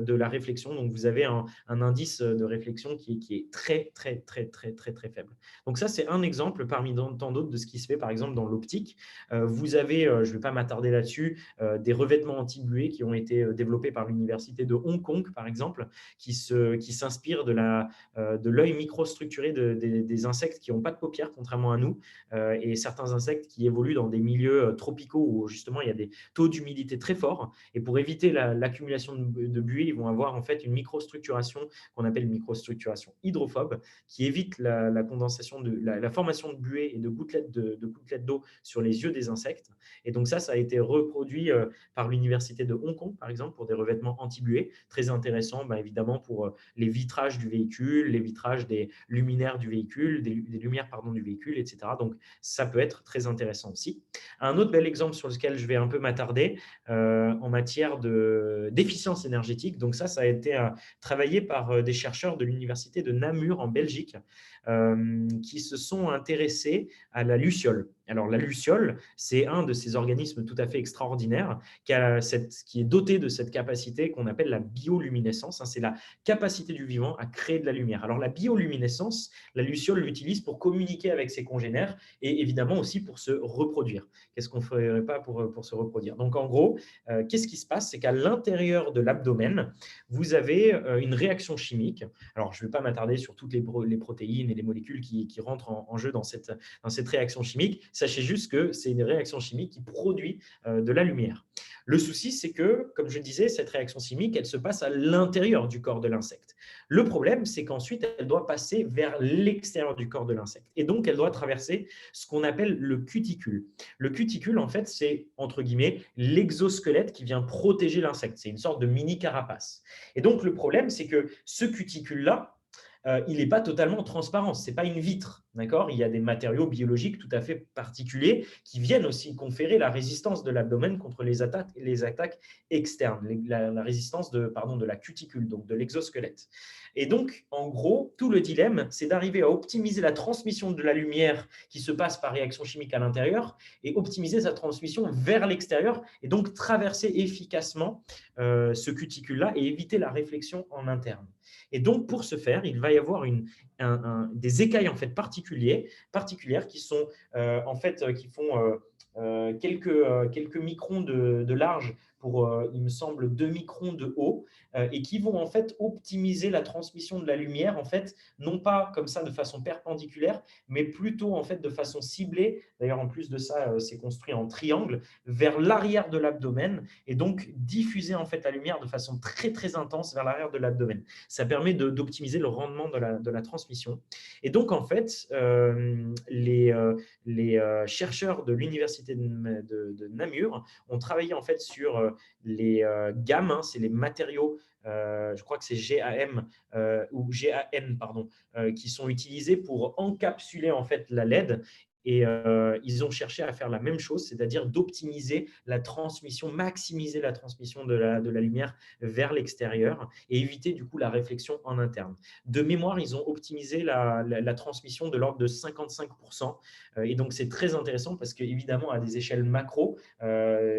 de la réflexion. Donc, vous avez un indice de réflexion qui est très, très, très, très, très, très faible. Donc, ça, c'est un exemple parmi tant d'autres de ce qui se fait, par exemple, dans l'optique. Vous avez, je ne vais pas m'attarder là-dessus, des revêtements anti-buée qui ont été développés par l'université de Hong Kong, par exemple, qui s'inspirent de l'œil microstructuré des insectes qui n'ont pas de paupières, contrairement à nous, et certains insectes qui évoluent dans des milieux tropicaux où justement il y a des taux d'humidité très forts. Et pour éviter éviter l'accumulation de buée, ils vont avoir en fait une microstructuration qu'on appelle une microstructuration hydrophobe, qui évite la condensation la formation de buée et de gouttelettes d'eau sur les yeux des insectes. Et donc ça a été reproduit par l'université de Hong Kong, par exemple, pour des revêtements anti-buée, très intéressant, évidemment, pour les vitrages du véhicule, les vitrages des luminaires du véhicule, des lumières du véhicule, etc. Donc, ça peut être très intéressant aussi. Un autre bel exemple sur lequel je vais un peu m'attarder en matière d'efficience énergétique. Donc, ça a été travaillé par des chercheurs de l'université de Namur en Belgique qui se sont intéressés à la luciole. Alors, la luciole, c'est un de ces organismes tout à fait extraordinaires qui est doté de cette capacité qu'on appelle la bioluminescence. C'est la capacité du vivant à créer de la lumière. Alors, la bioluminescence, la luciole l'utilise pour communiquer avec ses congénères et évidemment aussi pour se reproduire. Qu'est-ce qu'on ne ferait pas pour se reproduire? Donc, en gros, qu'est-ce qui se passe? C'est qu'à l'intérieur de l'abdomen, vous avez une réaction chimique. Alors, je ne vais pas m'attarder sur toutes les protéines et les molécules qui rentrent en jeu dans cette réaction chimique. Sachez juste que c'est une réaction chimique qui produit de la lumière. Le souci, c'est que, comme je disais, cette réaction chimique, elle se passe à l'intérieur du corps de l'insecte. Le problème, c'est qu'ensuite, elle doit passer vers l'extérieur du corps de l'insecte. Et donc, elle doit traverser ce qu'on appelle le cuticule. Le cuticule, en fait, c'est, entre guillemets, l'exosquelette qui vient protéger l'insecte. C'est une sorte de mini carapace. Et donc, le problème, c'est que ce cuticule-là, il n'est pas totalement transparent, ce n'est pas une vitre. D'accord ? Il y a des matériaux biologiques tout à fait particuliers qui viennent aussi conférer la résistance de l'abdomen contre les attaques externes, la résistance de la cuticule, donc de l'exosquelette. Et donc, en gros, tout le dilemme, c'est d'arriver à optimiser la transmission de la lumière qui se passe par réaction chimique à l'intérieur et optimiser sa transmission vers l'extérieur et donc traverser efficacement ce cuticule-là et éviter la réflexion en interne. Et donc, pour ce faire, il va y avoir des écailles en fait particulières qui sont qui font quelques microns de large pour, il me semble, 2 microns de haut et qui vont en fait optimiser la transmission de la lumière, en fait, non pas comme ça de façon perpendiculaire, mais plutôt en fait de façon ciblée. D'ailleurs, en plus de ça, c'est construit en triangle vers l'arrière de l'abdomen et donc diffuser en fait la lumière de façon très très intense vers l'arrière de l'abdomen. Ça permet d'optimiser le rendement de la transmission. Et donc, en fait, les chercheurs de l'université de Namur ont travaillé en fait sur les gammes, c'est les matériaux, je crois que c'est GAM ou GAN, pardon, qui sont utilisés pour encapsuler en fait la LED. Et ils ont cherché à faire la même chose, c'est-à-dire d'optimiser la transmission, maximiser la transmission de la lumière vers l'extérieur et éviter du coup la réflexion en interne. De mémoire, ils ont optimisé la transmission de l'ordre de 55%. Et donc, c'est très intéressant parce qu'évidemment, à des échelles macro,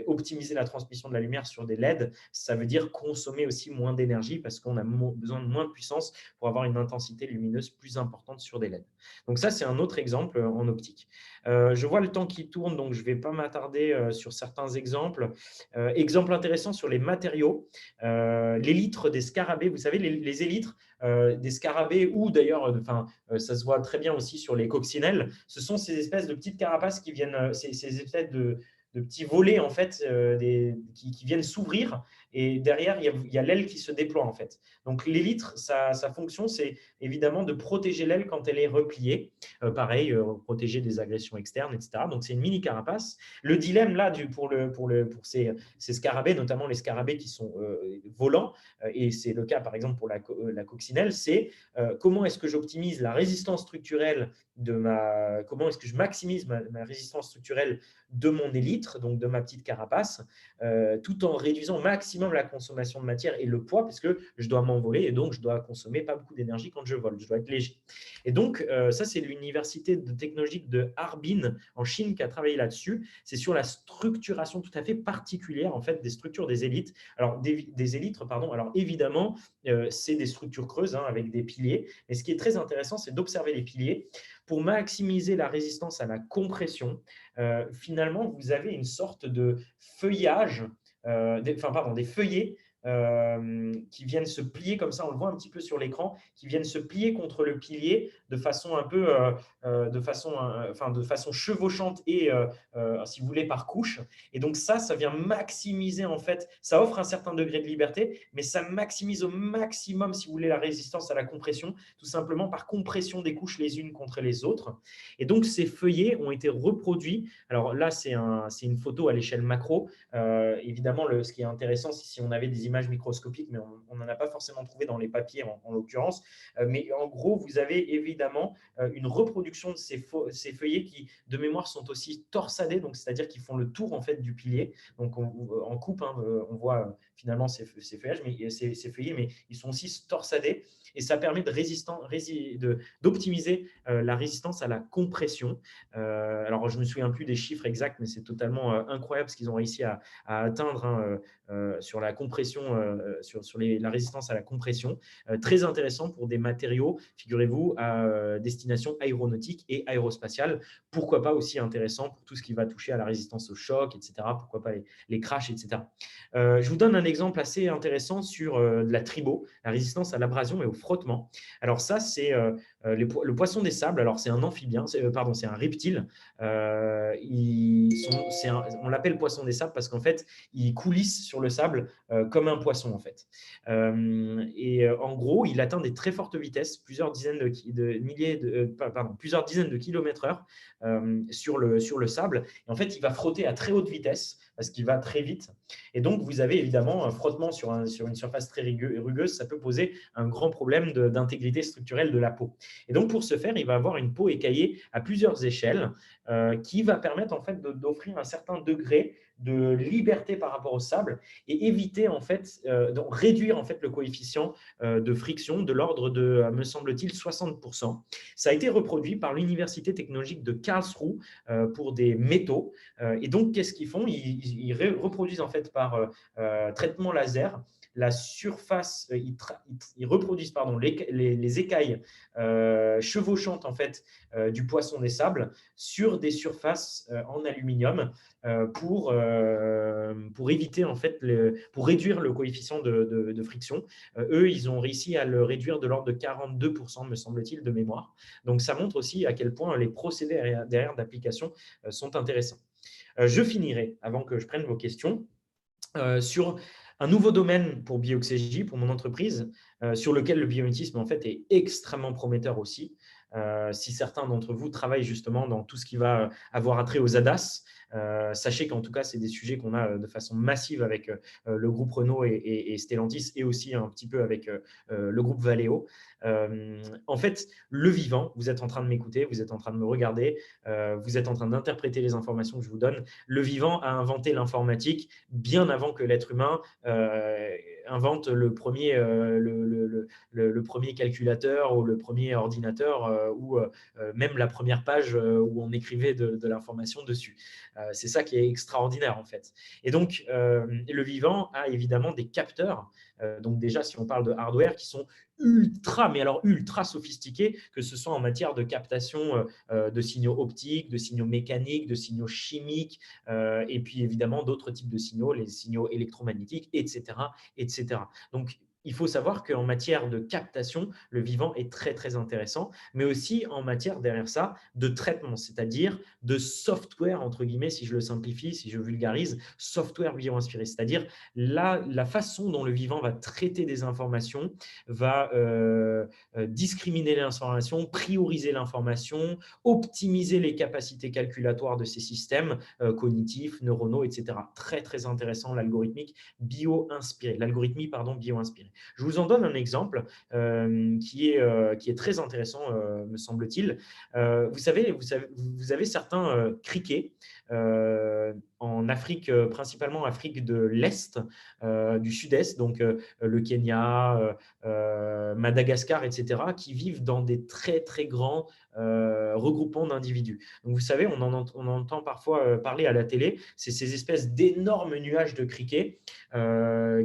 optimiser la transmission de la lumière sur des LED, ça veut dire consommer aussi moins d'énergie parce qu'on a besoin de moins de puissance pour avoir une intensité lumineuse plus importante sur des LED. Donc ça, c'est un autre exemple en optique. Je vois le temps qui tourne, donc je ne vais pas m'attarder sur certains exemples. Exemple intéressant sur les matériaux, l'élytre des scarabées, vous savez, les élytres des scarabées ou d'ailleurs, ça se voit très bien aussi sur les coccinelles, ce sont ces espèces de petites carapaces qui viennent, ces espèces de petits volets en fait, qui viennent s'ouvrir et derrière il y a l'aile qui se déploie en fait. Donc l'élytre, sa fonction, c'est évidemment de protéger l'aile quand elle est repliée. Pareil, protéger des agressions externes, etc. Donc c'est une mini carapace. Le dilemme là pour ces scarabées, notamment les scarabées qui sont volants, et c'est le cas par exemple pour la coccinelle, c'est comment est-ce que j'optimise la résistance structurelle comment est-ce que je maximise ma résistance structurelle de mon élytre, donc de ma petite carapace, tout en réduisant au maximum la consommation de matière et le poids, parce que je dois m'envoler et donc je dois consommer pas beaucoup d'énergie quand je vole, je dois être léger. Et donc, ça, c'est l'université technologique de Harbin en Chine qui a travaillé là-dessus. C'est sur la structuration tout à fait particulière en fait, des structures des élytres. Alors, des élytres, pardon. Alors, évidemment, c'est des structures creuses avec des piliers. Mais ce qui est très intéressant, c'est d'observer les piliers pour maximiser la résistance à la compression. Finalement, vous avez une sorte de feuillage, des feuillets qui viennent se plier comme ça, on le voit un petit peu sur l'écran, qui viennent se plier contre le pilier de façon un peu, de façon chevauchante et, si vous voulez, par couche. Et donc ça vient maximiser en fait, ça offre un certain degré de liberté, mais ça maximise au maximum, si vous voulez, la résistance à la compression, tout simplement par compression des couches les unes contre les autres. Et donc ces feuillets ont été reproduits. Alors là, c'est une photo à l'échelle macro. Évidemment, ce qui est intéressant, c'est si on avait des images microscopiques, mais on n'en a pas forcément trouvé dans les papiers en l'occurrence. Mais en gros, vous avez évidemment une reproduction de ces feuillets qui, de mémoire, sont aussi torsadés, donc c'est-à-dire qu'ils font le tour en fait du pilier. Donc en coupe, hein, on voit finalement ces feuillages, mais ces feuillets, mais ils sont aussi torsadés. Et ça permet d'optimiser la résistance à la compression. Alors, je ne me souviens plus des chiffres exacts, mais c'est totalement incroyable ce qu'ils ont réussi à atteindre, hein, sur la compression, sur la résistance à la compression. Très intéressant pour des matériaux, figurez-vous, à destination aéronautique et aérospatiale. Pourquoi pas aussi intéressant pour tout ce qui va toucher à la résistance au choc, etc. Pourquoi pas les crashs, etc. Je vous donne un exemple assez intéressant sur de la tribo, la résistance à l'abrasion et au frottement. Alors ça, c'est le poisson des sables. Alors c'est un amphibien, c'est un reptile. On l'appelle poisson des sables parce qu'en fait, il coulisse sur le sable comme un poisson en fait. En gros, il atteint des très fortes vitesses, plusieurs dizaines de kilomètres heure sur le sable. Et en fait, il va frotter à très haute vitesse parce qu'il va très vite. Et donc, vous avez évidemment un frottement sur une surface très rugueuse. Ça peut poser un grand problème d'intégrité structurelle de la peau. Et donc, pour ce faire, il va avoir une peau écaillée à plusieurs échelles qui va permettre en fait d'offrir un certain degré de liberté par rapport au sable et éviter en fait, donc réduire en fait le coefficient de friction de l'ordre de, me semble-t-il, 60%. Ça a été reproduit par l'Université technologique de Karlsruhe pour des métaux. Et donc, qu'est-ce qu'ils font? Ils reproduisent en fait par traitement laser la surface, ils reproduisent les écailles chevauchantes en fait du poisson des sables sur des surfaces en aluminium pour éviter en fait pour réduire le coefficient de friction. Eux, ils ont réussi à le réduire de l'ordre de 42%, me semble-t-il, de mémoire. Donc ça montre aussi à quel point les procédés derrière d'application sont intéressants. Je finirai, avant que je prenne vos questions, sur un nouveau domaine pour Bioxégie, pour mon entreprise, sur lequel le biomimétisme en fait est extrêmement prometteur aussi. Si certains d'entre vous travaillent justement dans tout ce qui va avoir attrait aux ADAS, sachez qu'en tout cas, c'est des sujets qu'on a de façon massive avec le groupe Renault et Stellantis et aussi un petit peu avec le groupe Valeo. En fait, le vivant, vous êtes en train de m'écouter, vous êtes en train de me regarder, vous êtes en train d'interpréter les informations que je vous donne. Le vivant a inventé l'informatique bien avant que l'être humain invente le premier calculateur ou le premier ordinateur ou même la première page où on écrivait de l'information dessus. C'est ça qui est extraordinaire en fait. Et donc, le vivant a évidemment des capteurs. Donc déjà, si on parle de hardware, qui sont mais alors ultra sophistiqués, que ce soit en matière de captation de signaux optiques, de signaux mécaniques, de signaux chimiques, et puis évidemment d'autres types de signaux, les signaux électromagnétiques, etc., etc. Donc, il faut savoir qu'en matière de captation, le vivant est très, très intéressant, mais aussi en matière, derrière ça, de traitement, c'est-à-dire de software, entre guillemets, si je le simplifie, si je vulgarise, software bio-inspiré, c'est-à-dire la façon dont le vivant va traiter des informations, va discriminer l'information, prioriser l'information, optimiser les capacités calculatoires de ces systèmes cognitifs, neuronaux, etc. Très, très intéressant, l'algorithmie bio-inspirée. Je vous en donne un exemple qui est très intéressant, me semble-t-il. Vous avez certains criquets en Afrique, principalement Afrique de l'Est, du Sud-Est, donc le Kenya, Madagascar, etc., qui vivent dans des très, très grands regroupements d'individus. Donc, vous savez, on entend parfois parler à la télé, c'est ces espèces d'énormes nuages de criquets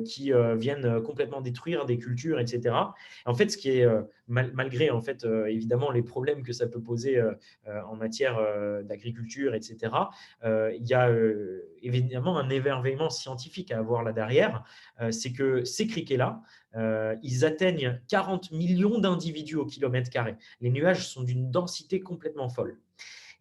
qui viennent complètement détruire des cultures, etc. En fait, ce qui est, malgré en fait, évidemment les problèmes que ça peut poser en matière d'agriculture, etc., il y a évidemment un émerveillement scientifique à avoir là derrière. C'est que ces criquets-là, ils atteignent 40 millions d'individus au kilomètre carré. Les nuages sont d'une densité complètement folle.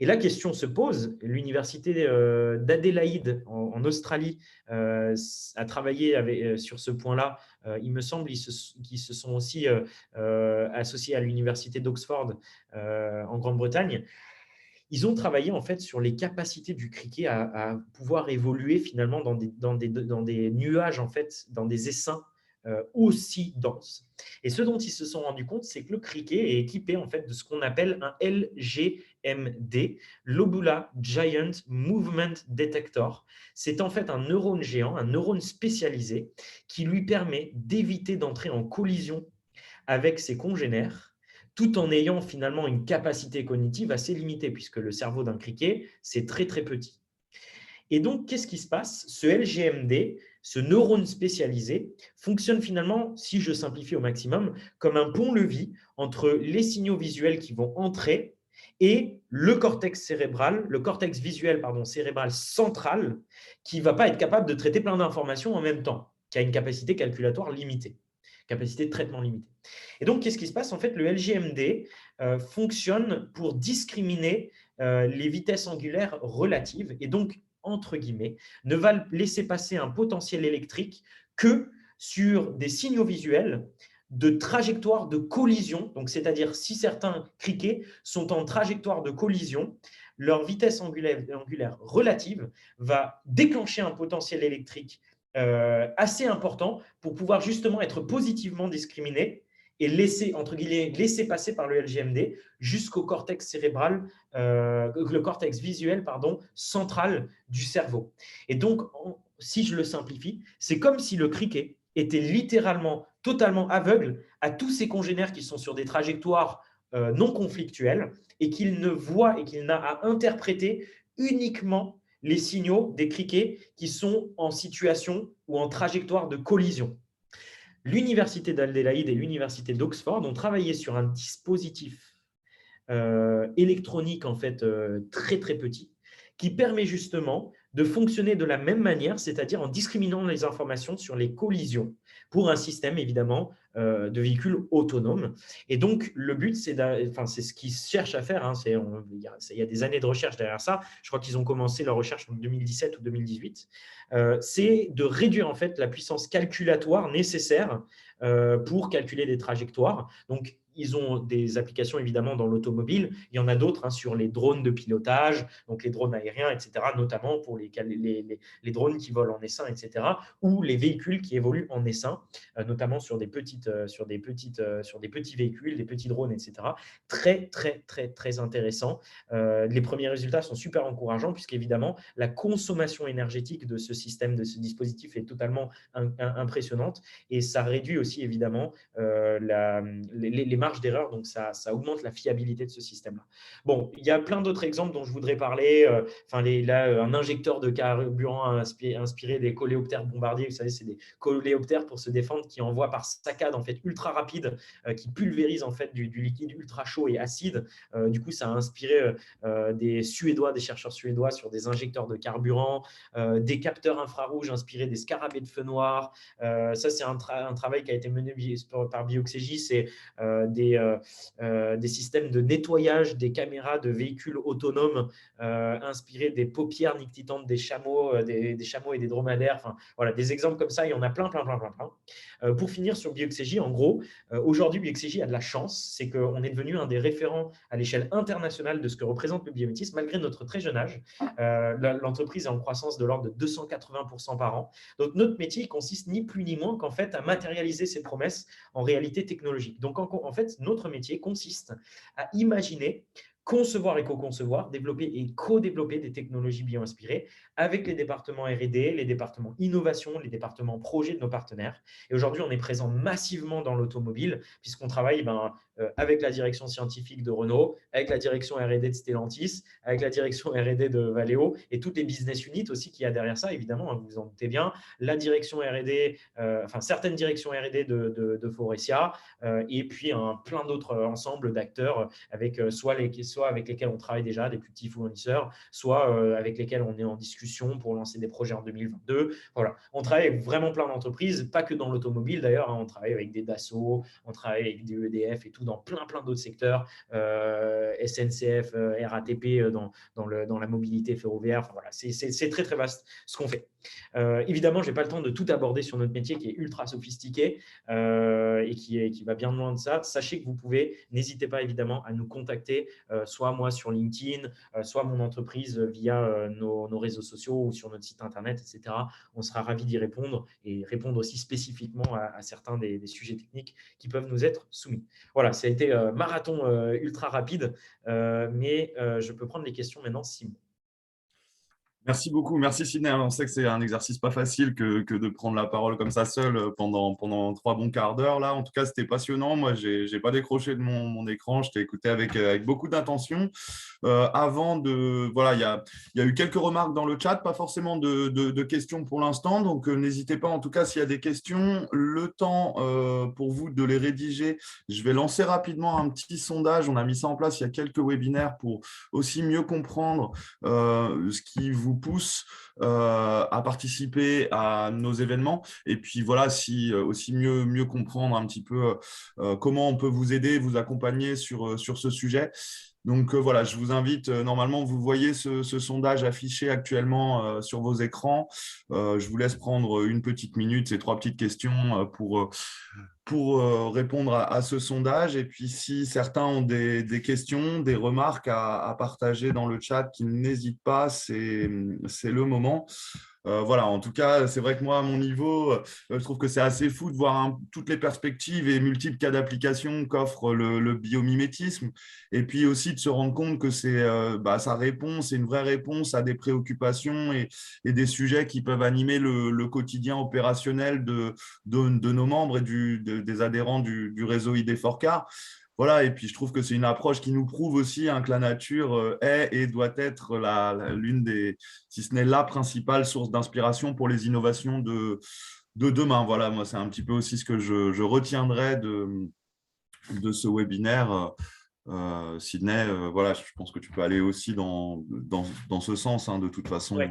Et la question se pose, l'université d'Adélaïde en Australie a travaillé sur ce point-là. Il me semble qu'ils se sont aussi associés à l'université d'Oxford en Grande-Bretagne. Ils ont travaillé en fait sur les capacités du criquet à pouvoir évoluer finalement dans des nuages, en fait, dans des essaims aussi denses. Et ce dont ils se sont rendus compte, c'est que le criquet est équipé en fait de ce qu'on appelle un LGMD, Lobula Giant Movement Detector. C'est en fait un neurone géant, un neurone spécialisé qui lui permet d'éviter d'entrer en collision avec ses congénères, tout en ayant finalement une capacité cognitive assez limitée, puisque le cerveau d'un criquet, c'est très très petit. Et donc, qu'est-ce qui se passe? Ce LGMD, ce neurone spécialisé, fonctionne finalement, si je simplifie au maximum, comme un pont-levis entre les signaux visuels qui vont entrer et le cortex cérébral, le cortex visuel cérébral central, qui ne va pas être capable de traiter plein d'informations en même temps, qui a une capacité calculatoire limitée, capacité de traitement limitée. Et donc, qu'est-ce qui se passe? En fait, le LGMD fonctionne pour discriminer les vitesses angulaires relatives et donc, entre guillemets, ne va laisser passer un potentiel électrique que sur des signaux visuels de trajectoire de collision. Donc, c'est-à-dire, si certains criquets sont en trajectoire de collision, leur vitesse angulaire relative va déclencher un potentiel électrique assez important pour pouvoir justement être positivement discriminé et laisser, entre guillemets, laisser passer par le LGMD jusqu'au cortex cérébral, le cortex visuel central du cerveau. Et donc, si je le simplifie, c'est comme si le criquet était littéralement totalement aveugle à tous ses congénères qui sont sur des trajectoires non conflictuelles et qu'il ne voit et qu'il n'a à interpréter uniquement les signaux des criquets qui sont en situation ou en trajectoire de collision. L'université d'Adélaïde et l'université d'Oxford ont travaillé sur un dispositif électronique en fait très très petit qui permet justement de fonctionner de la même manière, c'est-à-dire en discriminant les informations sur les collisions pour un système évidemment de véhicules autonomes. Et donc le but, c'est ce qu'ils cherchent à faire. Il y a des années de recherche derrière ça. Je crois qu'ils ont commencé leur recherche en 2017 ou 2018. C'est de réduire en fait la puissance calculatoire nécessaire pour calculer des trajectoires. Donc ils ont des applications évidemment dans l'automobile. Il y en a d'autres sur les drones de pilotage, donc les drones aériens, etc., notamment pour les drones qui volent en essaim, etc., ou les véhicules qui évoluent en essaim, notamment sur des petits véhicules, des petits drones, etc. Très, très, très, très intéressant. Les premiers résultats sont super encourageants puisqu'évidemment, la consommation énergétique de ce système, de ce dispositif est totalement impressionnante et ça réduit aussi évidemment les marges d'erreur, donc ça augmente la fiabilité de ce système-là. Bon, il y a plein d'autres exemples dont je voudrais parler. Un injecteur de carburant inspiré des coléoptères bombardiers, vous savez, c'est des coléoptères pour se défendre qui envoient par saccade en fait ultra rapide, qui pulvérise en fait du liquide ultra chaud et acide. Du coup, ça a inspiré des chercheurs suédois sur des injecteurs de carburant, des capteurs infrarouges inspirés des scarabées de feu noir. Ça, c'est un travail qui a été mené par Bioxégie, c'est des systèmes de nettoyage des caméras de véhicules autonomes inspirés des paupières nictitantes des chameaux, des chameaux et des dromadaires. Enfin, voilà, des exemples comme ça, il y en a plein. Pour finir sur Bioxégie, en gros, aujourd'hui, Bioxégie a de la chance, c'est qu'on est devenu un des référents à l'échelle internationale de ce que représente le biométisme, malgré notre très jeune âge. L'entreprise est en croissance de l'ordre de 280% par an. Donc, notre métier consiste ni plus ni moins qu'en fait à matérialiser ces promesses en réalité technologique. Donc, en fait, notre métier consiste à imaginer, concevoir et co-concevoir, développer et co-développer des technologies bio-inspirées avec les départements R&D, les départements innovation, les départements projet de nos partenaires. Et aujourd'hui, on est présent massivement dans l'automobile puisqu'on travaille avec la direction scientifique de Renault, avec la direction R&D de Stellantis, avec la direction R&D de Valeo et toutes les business units aussi qu'il y a derrière ça, évidemment, vous vous en doutez bien, la direction R&D, certaines directions R&D de Faurecia et puis plein d'autres ensembles d'acteurs avec soit soit avec lesquels on travaille déjà, des plus petits fournisseurs, soit avec lesquels on est en discussion pour lancer des projets en 2022. Voilà. On travaille avec vraiment plein d'entreprises, pas que dans l'automobile d'ailleurs, hein. On travaille avec des Dassault, on travaille avec des EDF et tout dans plein d'autres secteurs, SNCF, RATP dans la mobilité ferroviaire. Enfin, voilà, c'est très, très vaste ce qu'on fait. Évidemment, je n'ai pas le temps de tout aborder sur notre métier qui est ultra sophistiqué et qui va bien loin de ça. Sachez que vous pouvez, n'hésitez pas évidemment à nous contacter, soit moi sur LinkedIn, soit mon entreprise via nos réseaux sociaux ou sur notre site internet, etc. On sera ravis d'y répondre et répondre aussi spécifiquement à certains des sujets techniques qui peuvent nous être soumis. Voilà, ça a été marathon ultra rapide, mais je peux prendre les questions maintenant, Simon. Merci beaucoup, merci Sidney. On sait que c'est un exercice pas facile que de prendre la parole comme ça seul pendant 3 bons quarts d'heure. Là, en tout cas, c'était passionnant. Moi, j'ai pas décroché de mon écran. Je t'ai écouté avec beaucoup d'intention. Avant de, voilà, il y a eu quelques remarques dans le chat, pas forcément de questions pour l'instant. Donc, n'hésitez pas, en tout cas, s'il y a des questions, le temps pour vous de les rédiger. Je vais lancer rapidement un petit sondage. On a mis ça en place il y a quelques webinaires pour aussi mieux comprendre ce qui vous pousse à participer à nos événements. Et puis voilà, si aussi mieux comprendre un petit peu comment on peut vous aider, vous accompagner sur ce sujet. Donc voilà, je vous invite, normalement, vous voyez ce sondage affiché actuellement sur vos écrans. Je vous laisse prendre une petite minute, ces 3 petites questions pour répondre à ce sondage. Et puis, si certains ont des questions, des remarques à partager dans le chat, qu'ils n'hésitent pas, c'est le moment. Voilà, en tout cas, c'est vrai que moi, à mon niveau, je trouve que c'est assez fou de voir toutes les perspectives et multiples cas d'application qu'offre le biomimétisme. Et puis aussi de se rendre compte que ça répond, c'est une vraie réponse à des préoccupations et des sujets qui peuvent animer le quotidien opérationnel de nos membres et des adhérents du réseau ID4Car. Voilà, et puis je trouve que c'est une approche qui nous prouve aussi que la nature est et doit être l'une des, si ce n'est la principale source d'inspiration pour les innovations de demain. Voilà, moi, c'est un petit peu aussi ce que je retiendrai de ce webinaire. Sidney, voilà, je pense que tu peux aller aussi dans ce sens, hein, de toute façon. Ouais.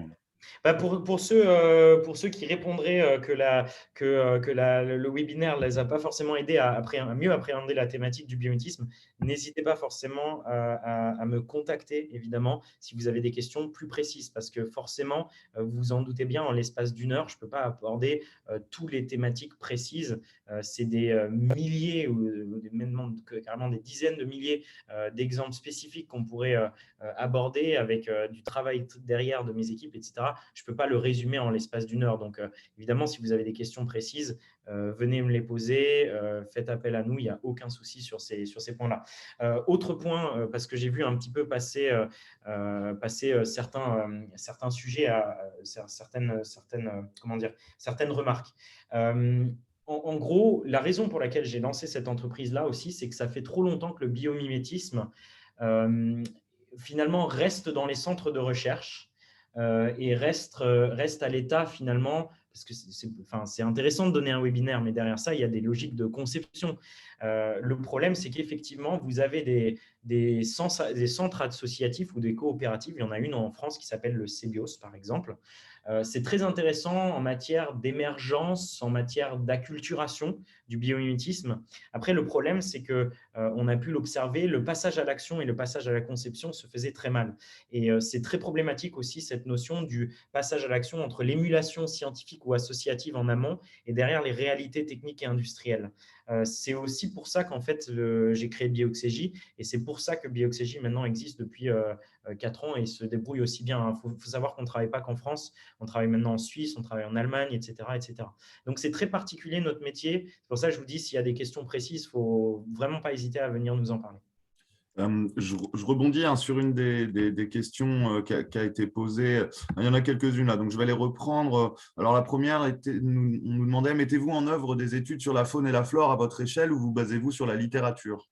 Bah, pour ceux qui répondraient que le webinaire ne les a pas forcément aidés à mieux appréhender la thématique du biométisme, n'hésitez pas forcément à me contacter, évidemment, si vous avez des questions plus précises, parce que forcément, vous vous en doutez bien, en l'espace d'une heure, je ne peux pas aborder toutes les thématiques précises. C'est des milliers ou carrément des dizaines de milliers d'exemples spécifiques qu'on pourrait aborder avec du travail derrière de mes équipes, etc. Je ne peux pas le résumer en l'espace d'une heure. Donc, évidemment, si vous avez des questions précises, venez me les poser, faites appel à nous, il n'y a aucun souci sur ces points-là. Autre point, parce que j'ai vu un petit peu passer certains sujets, certaines remarques. En gros, la raison pour laquelle j'ai lancé cette entreprise-là aussi, c'est que ça fait trop longtemps que le biomimétisme finalement reste dans les centres de recherche et reste à l'état finalement, parce que c'est intéressant de donner un webinaire, mais derrière ça, il y a des logiques de conception. Le problème, c'est qu'effectivement, vous avez des centres associatifs ou des coopératives. Il y en a une en France qui s'appelle le CBIOS, par exemple. C'est très intéressant en matière d'émergence, en matière d'acculturation du biomimétisme. Après, le problème, c'est qu'on a pu l'observer, le passage à l'action et le passage à la conception se faisaient très mal. Et c'est très problématique aussi, cette notion du passage à l'action entre l'émulation scientifique ou associative en amont et derrière les réalités techniques et industrielles. C'est aussi pour ça qu'en fait, j'ai créé Bioxégie et c'est pour ça que Bioxégie maintenant existe depuis 4 ans et se débrouille aussi bien. Il faut savoir qu'on ne travaille pas qu'en France, on travaille maintenant en Suisse, on travaille en Allemagne, etc. etc. Donc, c'est très particulier notre métier. C'est pour ça que je vous dis, s'il y a des questions précises, il ne faut vraiment pas hésiter à venir nous en parler. Je rebondis sur une des questions qui a été posée. Il y en a quelques-unes là, donc je vais les reprendre. Alors la première, on nous demandait, mettez-vous en œuvre des études sur la faune et la flore à votre échelle ou vous basez-vous sur la littérature?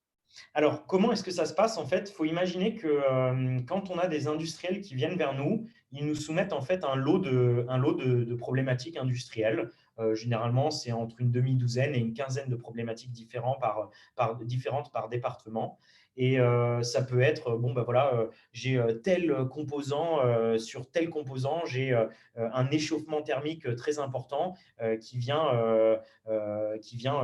Alors, comment est-ce que ça se passe? En fait, il faut imaginer que quand on a des industriels qui viennent vers nous, ils nous soumettent en fait un lot de problématiques industrielles. Généralement, c'est entre une demi-douzaine et une quinzaine de problématiques différentes par département. Et ça peut être, bon, ben voilà, j'ai tel composant, sur tel composant, j'ai un échauffement thermique très important qui vient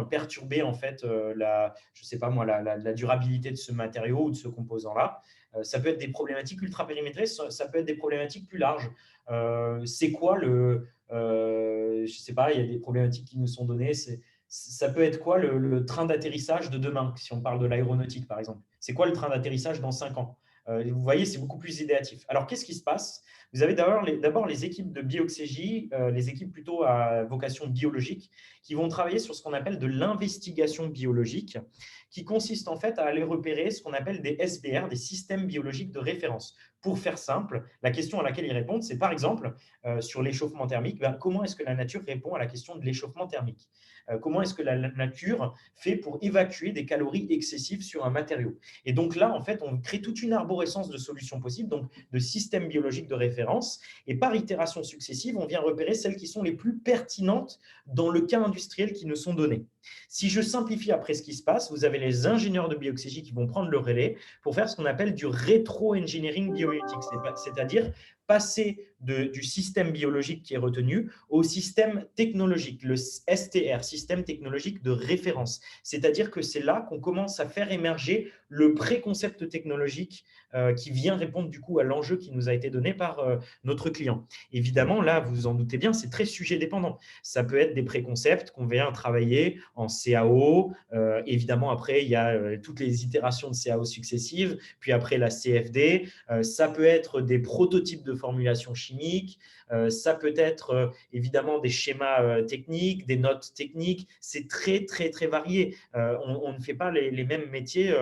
perturber en fait je sais pas moi, la durabilité de ce matériau ou de ce composant-là. Ça peut être des problématiques ultra périmétrées, ça peut être des problématiques plus larges. C'est quoi je sais pas, il y a des problématiques qui nous sont données. Ça peut être quoi le train d'atterrissage de demain, si on parle de l'aéronautique par exemple. C'est quoi le train d'atterrissage dans 5 ans? Vous voyez, c'est beaucoup plus idéatif. Alors, qu'est-ce qui se passe? Vous avez d'abord les équipes de bioxégie, les équipes plutôt à vocation biologique, qui vont travailler sur ce qu'on appelle de l'investigation biologique, qui consiste en fait à aller repérer ce qu'on appelle des SBR, des systèmes biologiques de référence. Pour faire simple, la question à laquelle ils répondent, c'est par exemple sur l'échauffement thermique, comment est-ce que la nature répond à la question de l'échauffement thermique? Comment est-ce que la nature fait pour évacuer des calories excessives sur un matériau? Et donc là, en fait, on crée toute une arborescence de solutions possibles, donc de systèmes biologiques de référence. Et par itération successive, on vient repérer celles qui sont les plus pertinentes dans le cas industriel qui nous sont donnés. Si je simplifie après ce qui se passe, vous avez les ingénieurs de bioxégie qui vont prendre le relais pour faire ce qu'on appelle du rétro-engineering bioéthique, c'est-à-dire passer du système biologique qui est retenu au système technologique, le STR, système technologique de référence. C'est-à-dire que c'est là qu'on commence à faire émerger le préconcept technologique qui vient répondre du coup à l'enjeu qui nous a été donné par notre client. Évidemment, là, vous vous en doutez bien, c'est très sujet dépendant. Ça peut être des préconcepts qu'on vient travailler en CAO. Évidemment, après, il y a toutes les itérations de CAO successives, puis après la CFD. Ça peut être des prototypes de formulation chimique. Ça peut être évidemment des schémas techniques, des notes techniques. C'est très, très, très varié. On ne fait pas les mêmes métiers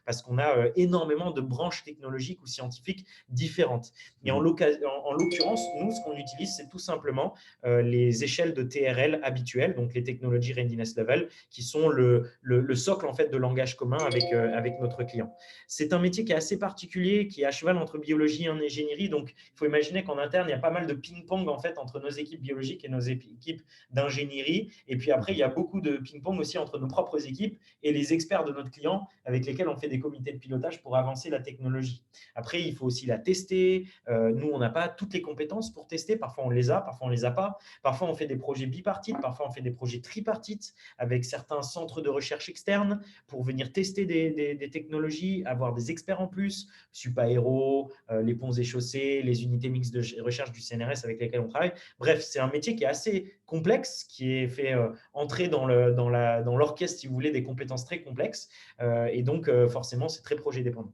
parce qu'on a énormément de branches technologiques ou scientifiques différentes. Et en l'occurrence, nous, ce qu'on utilise, c'est tout simplement les échelles de TRL habituelles, donc les Technology Readiness Level, qui sont le socle en fait de langage commun avec notre client. C'est un métier qui est assez particulier, qui est à cheval entre biologie et ingénierie. Donc, il faut imaginer qu'en interne, il y a pas mal de ping-pong en fait entre nos équipes biologiques et nos équipes d'ingénierie. Et puis après, il y a beaucoup de ping-pong aussi entre nos propres équipes et les experts de notre client avec lesquels on fait des comités de pilotage pour avancer la technologie. Après, il faut aussi la tester. Nous, on n'a pas toutes les compétences pour tester. Parfois, on les a, parfois, on ne les a pas. Parfois, on fait des projets bipartites, parfois, on fait des projets tripartites avec certains centres de recherche externes pour venir tester des technologies, avoir des experts en plus, Supaéro, les ponts et chaussées, les unités mixtes de recherche du CNRS avec lesquelles on travaille. Bref, c'est un métier qui est assez complexe, qui est fait entrer dans l'orchestre, si vous voulez, des compétences très complexes. Et donc, forcément, c'est très projet dépendant.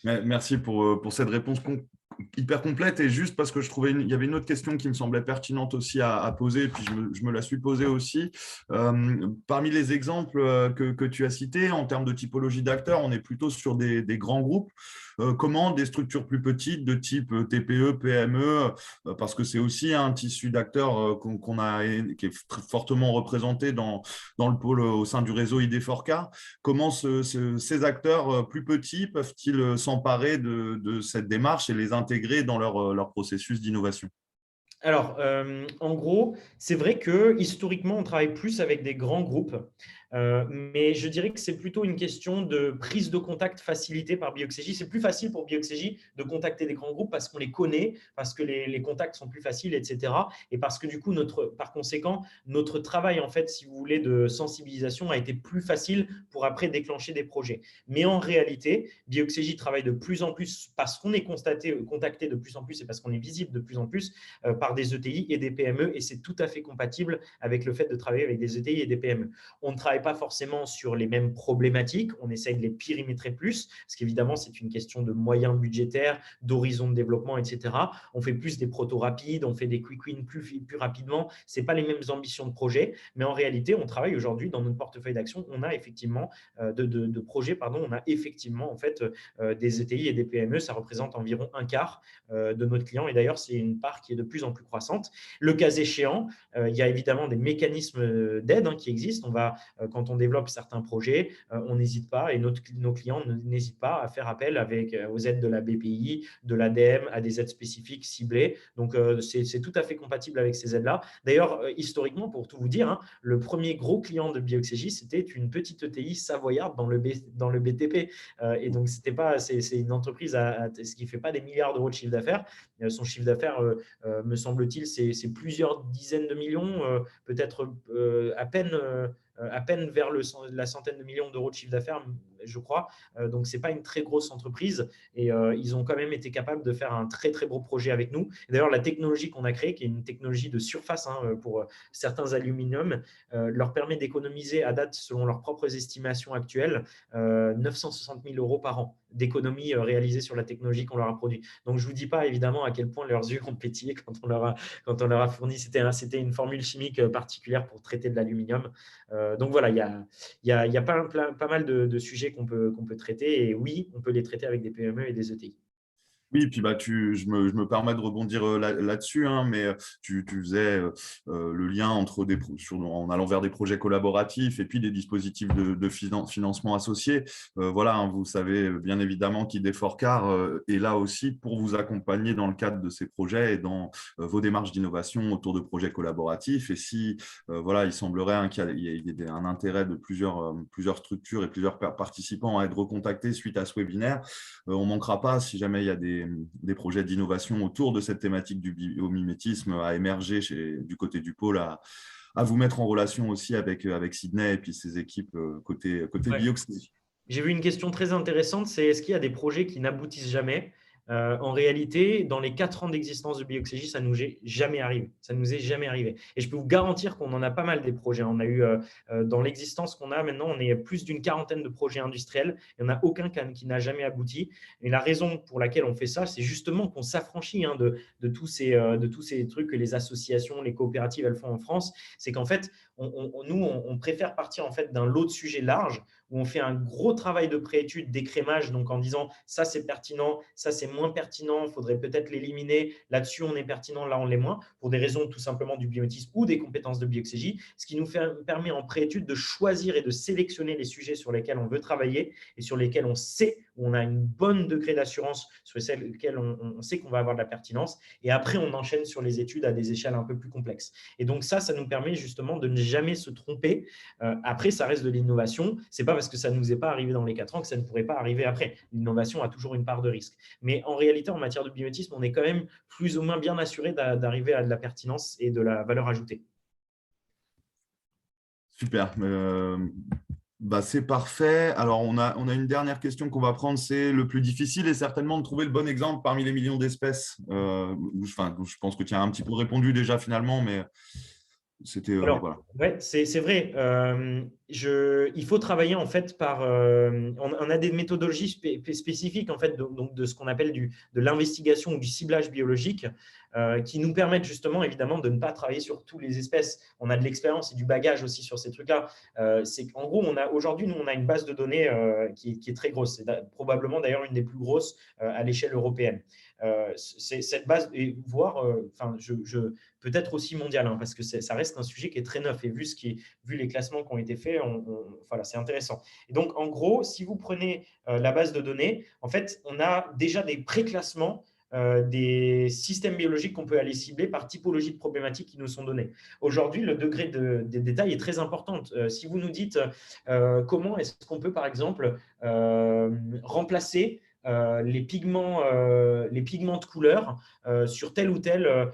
Merci pour cette réponse hyper complète. Et juste parce que je trouvais il y avait une autre question qui me semblait pertinente aussi à poser, et puis je me la suis posée aussi. Parmi les exemples que tu as cités, en termes de typologie d'acteurs, on est plutôt sur des grands groupes. Comment des structures plus petites de type TPE, PME, parce que c'est aussi un tissu d'acteurs qui est fortement représenté dans le pôle au sein du réseau ID4K. Comment ces acteurs plus petits peuvent-ils s'emparer de cette démarche et les intégrer dans leur processus d'innovation? Alors, en gros, c'est vrai que historiquement, on travaille plus avec des grands groupes, mais je dirais que c'est plutôt une question de prise de contact facilitée par Bioxégie. C'est plus facile pour Bioxégie de contacter des grands groupes parce qu'on les connaît, parce que les contacts sont plus faciles, etc. Et parce que du coup, par conséquent, notre travail, en fait, si vous voulez, de sensibilisation a été plus facile pour après déclencher des projets. Mais en réalité, Bioxégie travaille de plus en plus parce qu'on est contacté de plus en plus et parce qu'on est visible de plus en plus par des ETI et des PME, et c'est tout à fait compatible avec le fait de travailler avec des ETI et des PME. On ne travaille pas forcément sur les mêmes problématiques, on essaye de les périmétrer plus, parce qu'évidemment, c'est une question de moyens budgétaires, d'horizon de développement, etc. On fait plus des protos rapides, on fait des quick wins plus rapidement. Ce n'est pas les mêmes ambitions de projet, mais en réalité, on travaille aujourd'hui dans notre portefeuille d'action. On a effectivement de projets, on a effectivement en fait des ETI et des PME. Ça représente environ un quart de notre client, et d'ailleurs, c'est une part qui est de plus en plus plus croissante. Le cas échéant, il y a évidemment des mécanismes d'aide qui existent. Quand on développe certains projets, on n'hésite pas, et nos clients n'hésitent pas à faire appel aux aides de la BPI, de l'ADEME, à des aides spécifiques ciblées. Donc, c'est tout à fait compatible avec ces aides-là. D'ailleurs, historiquement, pour tout vous dire, le premier gros client de Bioxégie, c'était une petite ETI savoyarde dans le BTP. Et donc, c'est une entreprise qui ne fait pas des milliards d'euros de chiffre d'affaires. Son chiffre d'affaires, me semble-t-il, c'est plusieurs dizaines de millions, peut-être à peine vers la centaine de millions d'euros de chiffre d'affaires, je crois. Donc, ce n'est pas une très grosse entreprise et ils ont quand même été capables de faire un très, très beau projet avec nous. D'ailleurs, la technologie qu'on a créée, qui est une technologie de surface pour certains aluminiums, leur permet d'économiser à date, selon leurs propres estimations actuelles, 960 000 euros par an d'économies réalisées sur la technologie qu'on leur a produite. Donc, je ne vous dis pas évidemment à quel point leurs yeux ont pétillé quand on leur a fourni. C'était une formule chimique particulière pour traiter de l'aluminium. Donc voilà, il y a pas mal de sujets qu'on peut traiter. Et oui, on peut les traiter avec des PME et des ETI. Oui, puis je me permets de rebondir là-dessus, mais tu faisais le lien entre en allant vers des projets collaboratifs et puis des dispositifs de financement associés. Voilà, vous savez bien évidemment qu'ID4Car est là aussi pour vous accompagner dans le cadre de ces projets et dans vos démarches d'innovation autour de projets collaboratifs. Et si voilà, il semblerait qu'il y ait un intérêt de plusieurs structures et plusieurs participants à être recontactés suite à ce webinaire, on ne manquera pas, si jamais il y a des projets d'innovation autour de cette thématique du biomimétisme à émerger du côté du pôle, à vous mettre en relation aussi avec Sydney et puis ses équipes côté Ouais. Bioxégie. J'ai vu une question très intéressante, c'est est-ce qu'il y a des projets qui n'aboutissent jamais? En réalité, dans les 4 ans d'existence de Bioxégie, ça ne nous est jamais arrivé. Ça ne nous est jamais arrivé. Et je peux vous garantir qu'on en a pas mal des projets. On a eu, dans l'existence qu'on a maintenant, on est plus d'une quarantaine de projets industriels. Il n'y en a aucun qui n'a jamais abouti. Et la raison pour laquelle on fait ça, c'est justement qu'on s'affranchit de tous ces trucs que les associations, les coopératives, elles font en France. C'est qu'en fait, nous, on préfère partir en fait d'un lot de sujets larges où on fait un gros travail de préétude, d'écrémage, donc en disant ça c'est pertinent, ça c'est moins pertinent, il faudrait peut-être l'éliminer, là-dessus on est pertinent, là on l'est moins, pour des raisons tout simplement du biométisme ou des compétences de bioxégie, ce qui nous permet en préétude de choisir et de sélectionner les sujets sur lesquels on veut travailler et sur lesquels on sait, où on a une bonne degré d'assurance, sur lesquels on sait qu'on va avoir de la pertinence, et après on enchaîne sur les études à des échelles un peu plus complexes. Et donc ça nous permet justement de ne jamais se tromper. Après, ça reste de l'innovation. Ce n'est pas parce que ça ne nous est pas arrivé dans les 4 ans que ça ne pourrait pas arriver après. L'innovation a toujours une part de risque. Mais en réalité, en matière de biométisme, on est quand même plus ou moins bien assuré d'arriver à de la pertinence et de la valeur ajoutée. Super. C'est parfait. Alors, on a une dernière question qu'on va prendre. C'est le plus difficile et certainement de trouver le bon exemple parmi les millions d'espèces. Je pense que tu as un petit peu répondu déjà finalement, mais c'était… Alors, voilà. ouais, c'est vrai. Il faut travailler en fait on a des méthodologies spécifiques en fait de ce qu'on appelle de l'investigation ou du ciblage biologique qui nous permettent justement évidemment de ne pas travailler sur toutes les espèces. On a de l'expérience et du bagage aussi sur ces trucs-là. En gros, aujourd'hui, nous, on a une base de données qui est très grosse. C'est probablement d'ailleurs une des plus grosses à l'échelle européenne. Cette base, et voire, peut-être aussi mondiale, parce que ça reste un sujet qui est très neuf. Et vu les classements qui ont été faits, voilà, c'est intéressant. Et donc, en gros, si vous prenez la base de données, en fait, on a déjà des pré-classements des systèmes biologiques qu'on peut aller cibler par typologie de problématiques qui nous sont données. Aujourd'hui, le degré des détails est très important. Si vous nous dites comment est-ce qu'on peut, par exemple, remplacer les pigments de couleur sur telle ou telle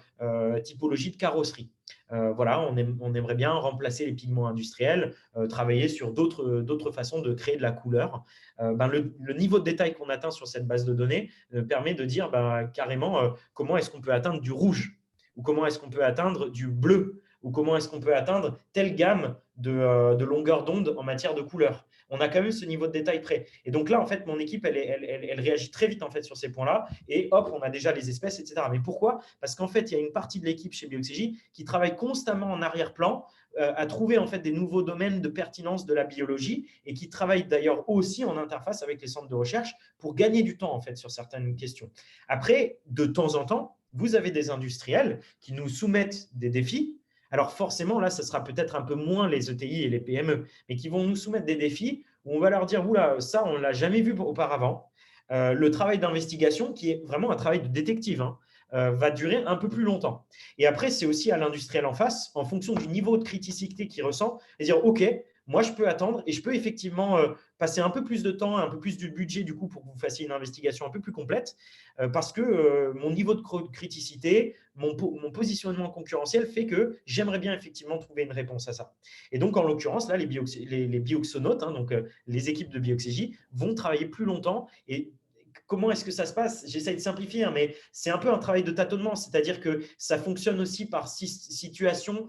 typologie de carrosserie. Voilà, on aimerait bien remplacer les pigments industriels, travailler sur d'autres façons de créer de la couleur. Le niveau de détail qu'on atteint sur cette base de données permet de dire carrément comment est-ce qu'on peut atteindre du rouge ou comment est-ce qu'on peut atteindre du bleu ou comment est-ce qu'on peut atteindre telle gamme de longueur d'onde en matière de couleur. On a quand même ce niveau de détail près. Et donc là, en fait, mon équipe, elle réagit très vite en fait, sur ces points-là. Et hop, on a déjà les espèces, etc. Mais pourquoi? Parce qu'en fait, il y a une partie de l'équipe chez Bioxégie qui travaille constamment en arrière-plan à trouver en fait des nouveaux domaines de pertinence de la biologie et qui travaille d'ailleurs aussi en interface avec les centres de recherche pour gagner du temps en fait sur certaines questions. Après, de temps en temps, vous avez des industriels qui nous soumettent des défis. Alors forcément, là, ça sera peut-être un peu moins les ETI et les PME, mais qui vont nous soumettre des défis où on va leur dire, oula, ça, on ne l'a jamais vu auparavant. Le travail d'investigation, qui est vraiment un travail de détective, hein, va durer un peu plus longtemps. Et après, c'est aussi à l'industriel en face, en fonction du niveau de criticité qu'il ressent, et dire, OK, moi, je peux attendre et je peux effectivement passer un peu plus de temps, un peu plus du budget du coup pour que vous fassiez une investigation un peu plus complète, parce que mon niveau de criticité, mon positionnement concurrentiel fait que j'aimerais bien effectivement trouver une réponse à ça. Et donc, en l'occurrence, là, les bioxonautes, hein, donc les équipes de Bioxégie, vont travailler plus longtemps. Et comment est-ce que ça se passe? J'essaie de simplifier, hein, mais c'est un peu un travail de tâtonnement, c'est-à-dire que ça fonctionne aussi par situation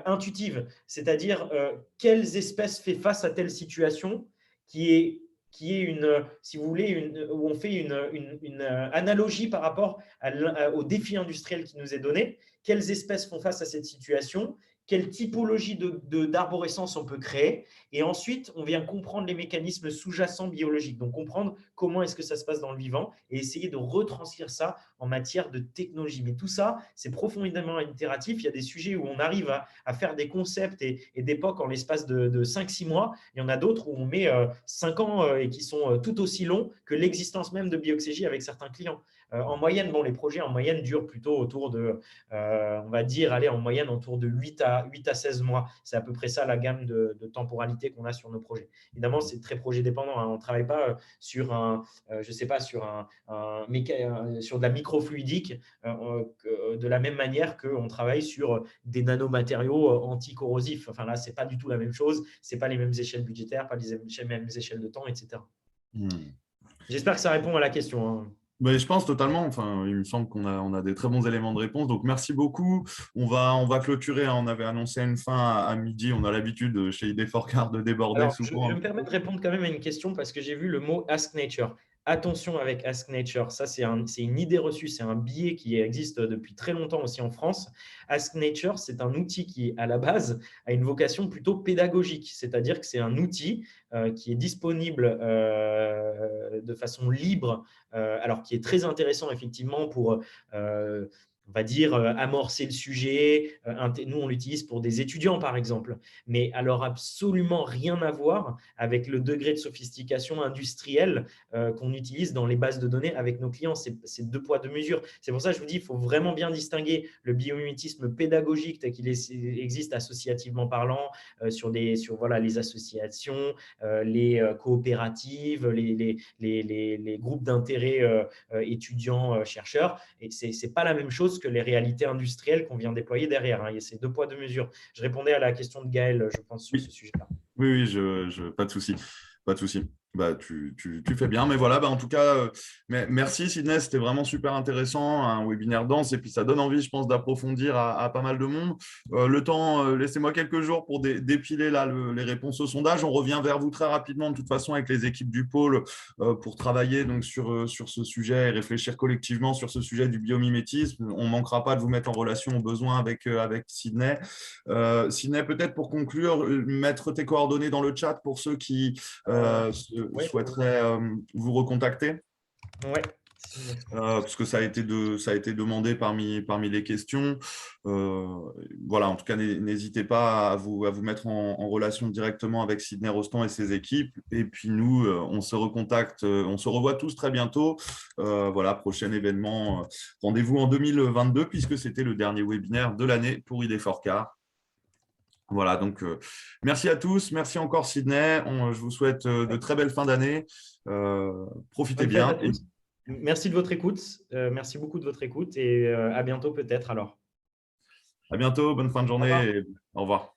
intuitive, c'est-à-dire quelles espèces fait face à telle situation qui est une, si vous voulez, où on fait une analogie par rapport au défi industriel qui nous est donné. Quelles espèces font face à cette situation? Quelle typologie d'arborescence on peut créer? Et ensuite, on vient comprendre les mécanismes sous-jacents biologiques. Donc, comprendre comment est-ce que ça se passe dans le vivant et essayer de retranscrire ça en matière de technologie. Mais tout ça, c'est profondément itératif. Il y a des sujets où on arrive à faire des concepts et d'époques en l'espace de 5-6 mois. Il y en a d'autres où on met 5 ans et qui sont tout aussi longs que l'existence même de Bioxégie avec certains clients. En moyenne, bon, les projets en moyenne durent plutôt autour de, on va dire, allez, en moyenne autour de 8 à 16 mois. C'est à peu près ça la gamme de temporalité qu'on a sur nos projets. Évidemment, c'est très projet dépendant, hein. On ne travaille pas sur je sais pas, sur de la microfluidique de la même manière qu'on travaille sur des nanomatériaux anticorrosifs. Enfin là, c'est pas du tout la même chose. C'est pas les mêmes échelles budgétaires, pas les mêmes échelles de temps, etc. J'espère que ça répond à la question, hein. Mais je pense totalement. Enfin, il me semble on a des très bons éléments de réponse. Donc, merci beaucoup. On va clôturer, hein. On avait annoncé une fin à midi. On a l'habitude chez ID4Car de déborder Alors, je souvent. me permets de répondre quand même à une question parce que j'ai vu le mot Ask Nature. Attention avec Ask Nature, ça c'est une idée reçue, c'est un biais qui existe depuis très longtemps aussi en France. Ask Nature, c'est un outil qui, à la base, a une vocation plutôt pédagogique, c'est-à-dire que c'est un outil qui est disponible de façon libre, alors qui est très intéressant effectivement pour on va dire, amorcer le sujet. Nous, on l'utilise pour des étudiants, par exemple. Mais alors, absolument rien à voir avec le degré de sophistication industrielle qu'on utilise dans les bases de données avec nos clients. C'est deux poids, deux mesures. C'est pour ça que je vous dis, il faut vraiment bien distinguer le biomimétisme pédagogique tel qu'il existe associativement parlant sur voilà, les associations, les coopératives, les groupes d'intérêt étudiants, chercheurs. Et ce n'est pas la même chose que les réalités industrielles qu'on vient déployer derrière, hein. C'est deux poids, deux mesures. Je répondais à la question de Gaël, je pense, sur ce sujet-là. Oui, pas de souci. Pas de souci. Bah, tu fais bien. Mais voilà, en tout cas, merci Sidney, c'était vraiment super intéressant, un webinaire dense, et puis ça donne envie, je pense, d'approfondir à pas mal de monde. Le temps, laissez-moi quelques jours pour dépiler là, les réponses au sondage. On revient vers vous très rapidement, de toute façon, avec les équipes du pôle pour travailler donc, sur ce sujet et réfléchir collectivement sur ce sujet du biomimétisme. On ne manquera pas de vous mettre en relation au besoin avec Sidney. Sidney, peut-être pour conclure, mettre tes coordonnées dans le chat pour ceux qui souhaiteraient vous recontacter. Ouais. Parce que ça a été demandé parmi les questions. Voilà, en tout cas, n'hésitez pas à vous mettre en relation directement avec Sidney Rostand et ses équipes. Et puis nous, on se recontacte, on se revoit tous très bientôt. Voilà, prochain événement, rendez-vous en 2022 puisque c'était le dernier webinaire de l'année pour ID4Car. Voilà, donc merci à tous. Merci encore, Sidney. Je vous souhaite de très belles fins d'année. Profitez bien. Merci de votre écoute. Merci beaucoup de votre écoute et à bientôt peut-être alors. À bientôt. Bonne fin de journée. Et au revoir.